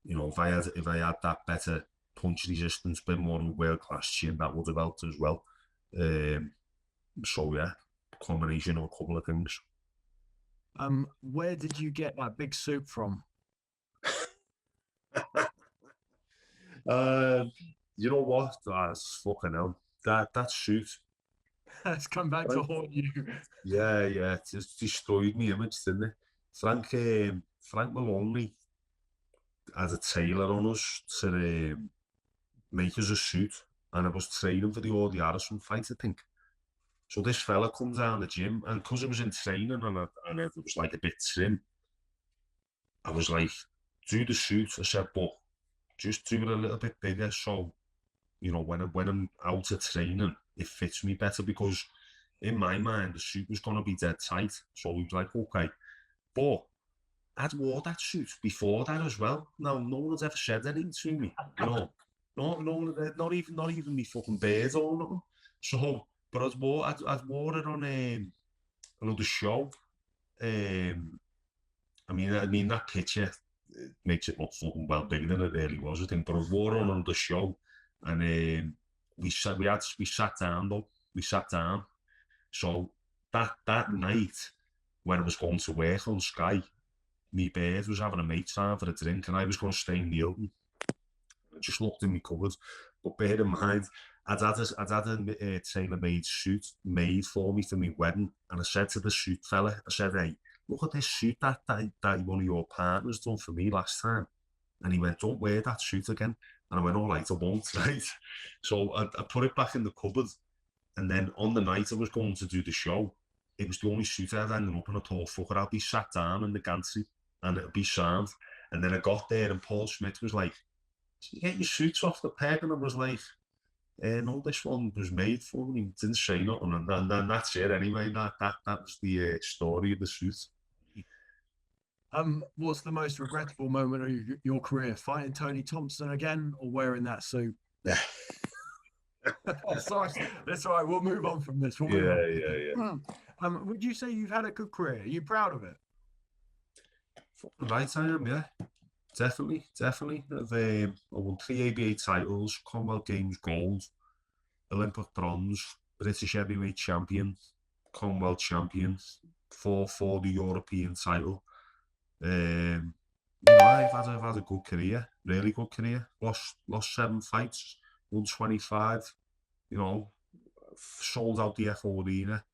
you know, if I had that better punch resistance, bit more of a world-class chin, that would have helped as well. So yeah, combination of a couple of things. Where did you get that big soup from? You know what? That's fucking hell. That suit. It's come back to haunt you. Yeah, it just destroyed me image, didn't it? Frank Maloney had a tailor on us to make us a suit, and I was training for the Audie Harrison fight, I think. So this fella comes down the gym, and because I was in training and it was like a bit trim, I was like, do the suit. I said, but just do it a little bit bigger, so, you know, when I'm out of training, it fits me better, because in my mind the suit was going to be dead tight. So he was like, okay. But I'd wore that suit before that as well. Now, no one has ever said anything to me, you know. No, not even me fucking beard or nothing. So, but I'd wore it on another show. I mean that picture makes it look fucking well bigger than it really was, I think. But I wore it on another show, and we sat down though. We sat down. So that night when I was going to work on Sky, me bird was having a mate time for a drink, and I was going to stay in the open. I just looked in my cupboard, but bear in mind, I'd had a tailor-made suit made for me for my wedding, and I said to the suit fella, I said, hey, look at this suit that one of your partners done for me last time. And he went, don't wear that suit again. And I went, all right, I won't, right? So I put it back in the cupboard, and then on the night I was going to do the show, it was the only suit I had hanging up, and I thought, fuck it, I'll be sat down in the gantry, and it'll be sound. And then I got there, and Paul Smith was like, did you get your suits off the peg? And I was like, no, this one was made for me. He didn't say nothing, and that's it anyway. That was the story of the suit. What's the most regrettable moment of your career? Fighting Tony Thompson again, or wearing that suit? Yeah. Sorry, that's all right. We'll move on from this. Yeah. Would you say you've had a good career? Are you proud of it? Right, I am, yeah. Definitely. I won 3 ABA titles, Commonwealth Games gold, Olympic bronze, British heavyweight champion, Commonwealth champion, for the European title. I've had a good career, really good career. Lost 7 fights, won 25. Sold out the FO Arena.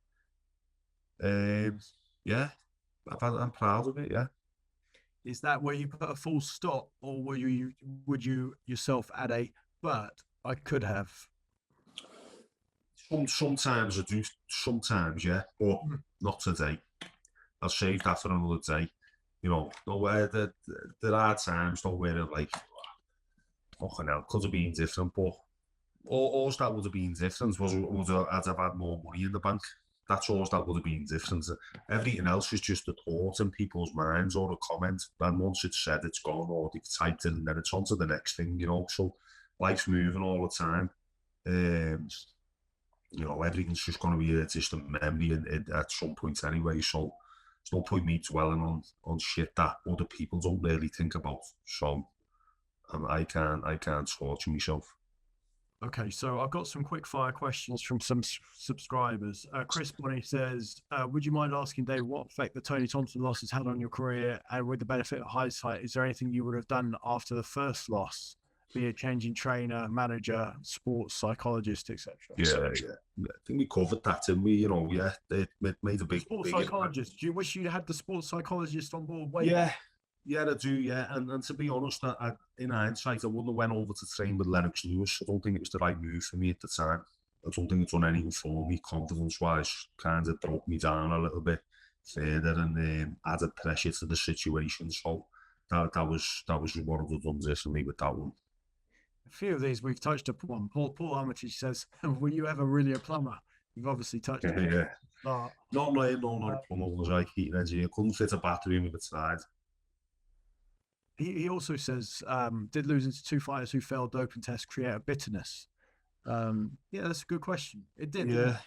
Yeah, I'm proud of it. Yeah. Is that where you put a full stop, or would you yourself add a but I could have? Sometimes I do, sometimes, yeah, but not today. I'll save that for another day. There are times though where I'm like, fucking hell, could have been different, but all that would have been different was I'd have had more money in the bank. That's all that would have been different. Everything else is just a thought in people's minds or a comment. And once it's said, it's gone, or they've typed it, and then it's on to the next thing, So life's moving all the time. Everything's just going to be a distant memory at some point anyway. So there's no point me dwelling on shit that other people don't really think about. So I can't torture myself. Okay, so I've got some quick fire questions from some subscribers. Chris Bonnie says, would you mind asking Dave what effect the Tony Thompson loss has had on your career? And with the benefit of hindsight, is there anything you would have done after the first loss, be it changing trainer, manager, sports psychologist, etc.? Yeah. I think we covered that, and we, it made a big sports big psychologist. Impact. Do you wish you had the sports psychologist on board? Yeah, I do, yeah. And to be honest, in hindsight, I wouldn't have went over to train with Lennox Lewis. I don't think it was the right move for me at the time. I don't think it's done anything for me, confidence-wise. Kind of broke me down a little bit further and added pressure to the situation. So that was what I would have done differently with that one. A few of these we've touched upon. Paul Armitage says, were you ever really a plumber? You've obviously touched upon it. Yeah. Not a plumber, was I, heating engineer. Couldn't fit a bathroom if it tried. He also says, did losing to 2 fighters who failed doping tests create a bitterness? Yeah, that's a good question. It did. Yeah,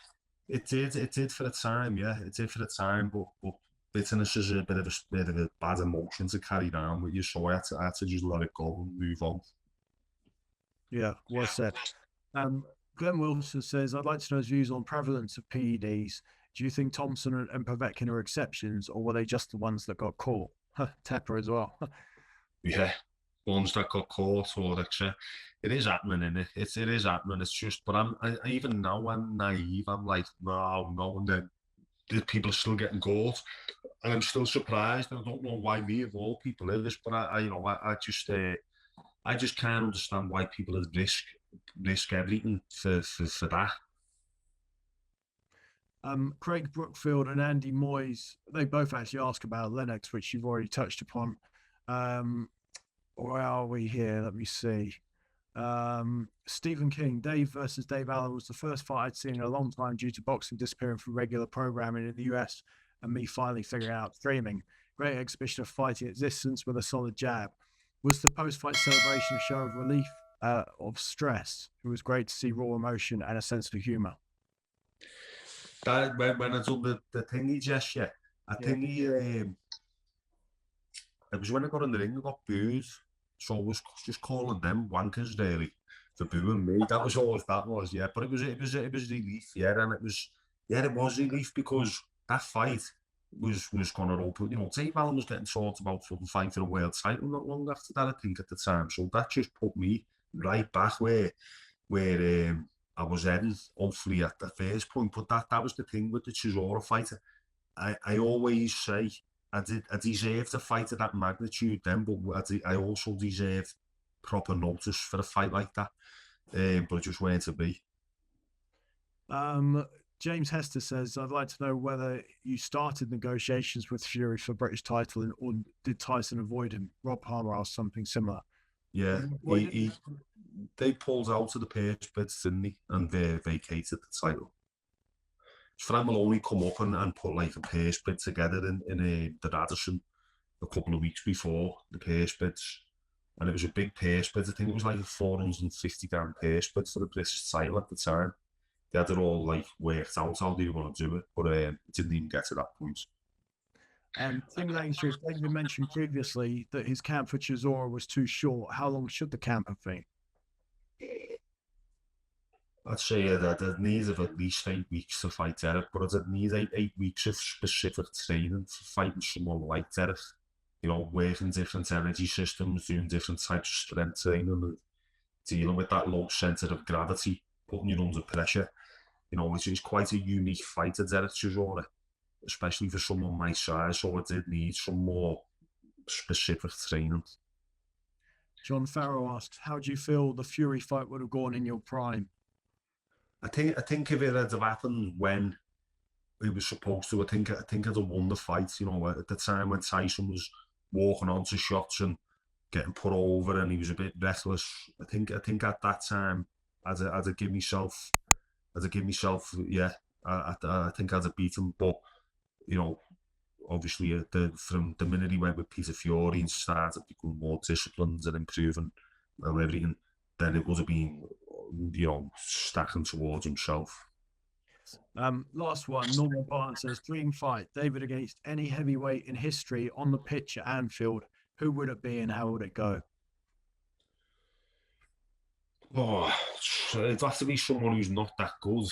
it did. It did for the time. Yeah, it did for the time. But bitterness is a bit of a bad emotion to carry down with you. So I had to just let it go and move on. Yeah, well said. Glenn Wilson says, I'd like to know his views on prevalence of PEDs. Do you think Thompson and Povetkin are exceptions, or were they just the ones that got caught? Teper as well. Yeah, ones that got caught or etc. It is happening, isn't it? It is happening. It's just, but even now I'm naive. I'm like, no, and then the people are still getting caught, and I'm still surprised. I don't know why me of all people is this, but I just can't understand why people risk everything for that. Craig Brookfield and Andy Moyes, they both actually ask about Lennox, which you've already touched upon. Where are we here? Let me see. Stephen King, Dave versus Dave Allen was the first fight I'd seen in a long time due to boxing disappearing from regular programming in the US and me finally figuring out streaming. Great exhibition of fighting at distance with a solid jab. Was the post-fight celebration a show of relief of stress? It was great to see raw emotion and a sense of humour. That when I done the thingy just yet, I think it was when I got in the ring, I got booed. So I was just calling them wankers really for booing me. That was all that was, yeah. But it was relief, yeah, and it was relief because that fight was going to open. Dave Allen was getting talked about for the fight for a world title not long after that, I think, at the time. So that just put me right back where I was heading, hopefully at the first point. But that was the thing with the Chisora fighter. I always say I deserved a fight of that magnitude then, but I also deserved proper notice for a fight like that. But it just weren't to be. James Hester says, I'd like to know whether you started negotiations with Fury for British title or did Tyson avoid him? Rob Palmer asked something similar. Yeah, they pulled out of the purse bids, didn't they? And they vacated the title. Fran will only come up and put like a purse bid together in the Radisson a couple of weeks before the purse bids. And it was a big purse bid. I think it was like a 450 grand purse bid for the British title at the time. they had it all like worked out how they want to do it, but it didn't even get to that point. Simulating strips, David mentioned previously that his camp for Chisora was too short. How long should the camp have been? I'd say that it needs of at least 8 weeks to fight Derek, but it needs 8 weeks of specific training for fighting someone like Derek. You know, working different energy systems, doing different types of strength training, and dealing with that low centre of gravity, putting you under pressure. You know, which is quite a unique fight to Derek Chisora, especially for someone my size, so it did need some more specific training. John Farrow asked, how do you feel the Fury fight would have gone in your prime? I think if it had happened when he was supposed to, I think I'd have won the fight. You know, at the time when Tyson was walking onto shots and getting put over, and he was a bit reckless. I think at that time, I'd have give myself, yeah. I think I'd have beat him, but you know, obviously from the minute he went with Peter Fiore and started becoming more disciplined and improving everything, then it would have been, you know, stacking towards himself. Last one, Norman Barnes says, dream fight, David against any heavyweight in history on the pitch at Anfield. Who would it be and how would it go? Oh, it'd have to be someone who's not that good,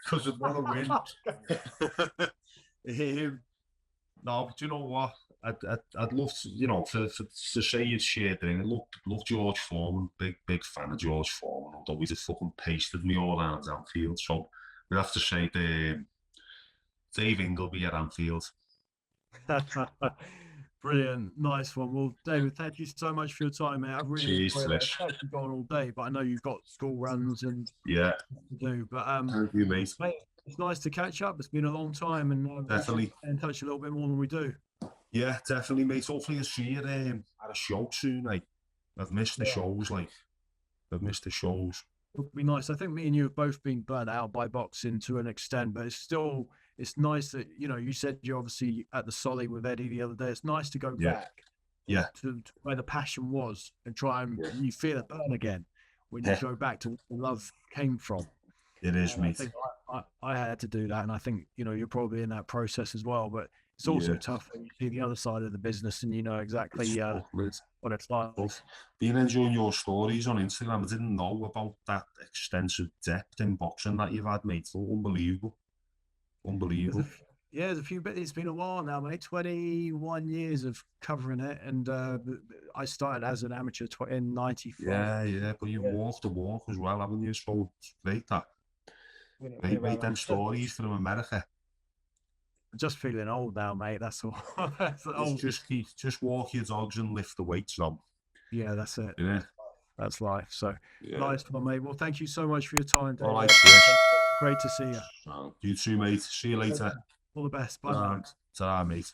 because I'd want to win. No, but you know what? I'd love to, you know, to say you'd shared it. I love George Foreman, big fan of George Foreman, although he's fucking pasted me all around Anfield. So we'd have to say Dave Ingleby at Anfield. Brilliant, nice one. Well, David, thank you so much for your time, mate. I've really enjoyed it. It's actually gone all day, but I know you've got school runs and yeah to do. But thank you, mate. It's nice to catch up. It's been a long time, and definitely stay in touch a little bit more than we do. Yeah, definitely, mate. Hopefully, I'll see you at a show soon. I've missed the shows. I've missed the shows. It'll be nice. I think me and you have both been burnt out by boxing to an extent, but it's nice that, you know, you said you're obviously at the Solly with Eddie the other day. It's nice to go back to where the passion was and try and you feel it burn again when you go back to where the love came from. It is, mate. I think I had to do that, and I think, you know, you're probably in that process as well, but it's also tough when you see the other side of the business and you know exactly what it's like. Been enjoying your stories on Instagram. I didn't know about that extensive depth in boxing that you've had, mate. So unbelievable. There's a few bits. It's been a while now, mate. 21 years of covering it, and I started as an amateur in '95. Yeah, but you walked the walk as well, haven't you? So it's great that. Great them stories from America. Just feeling old now, mate. That's all. Just walk your dogs and lift the weights on. Yeah, that's it. Yeah, that's life. So nice one, mate. Well, thank you so much for your time, Dave. All right, great to see you. You too, mate. See you later. All the best. Bye. Ta-ra, mate.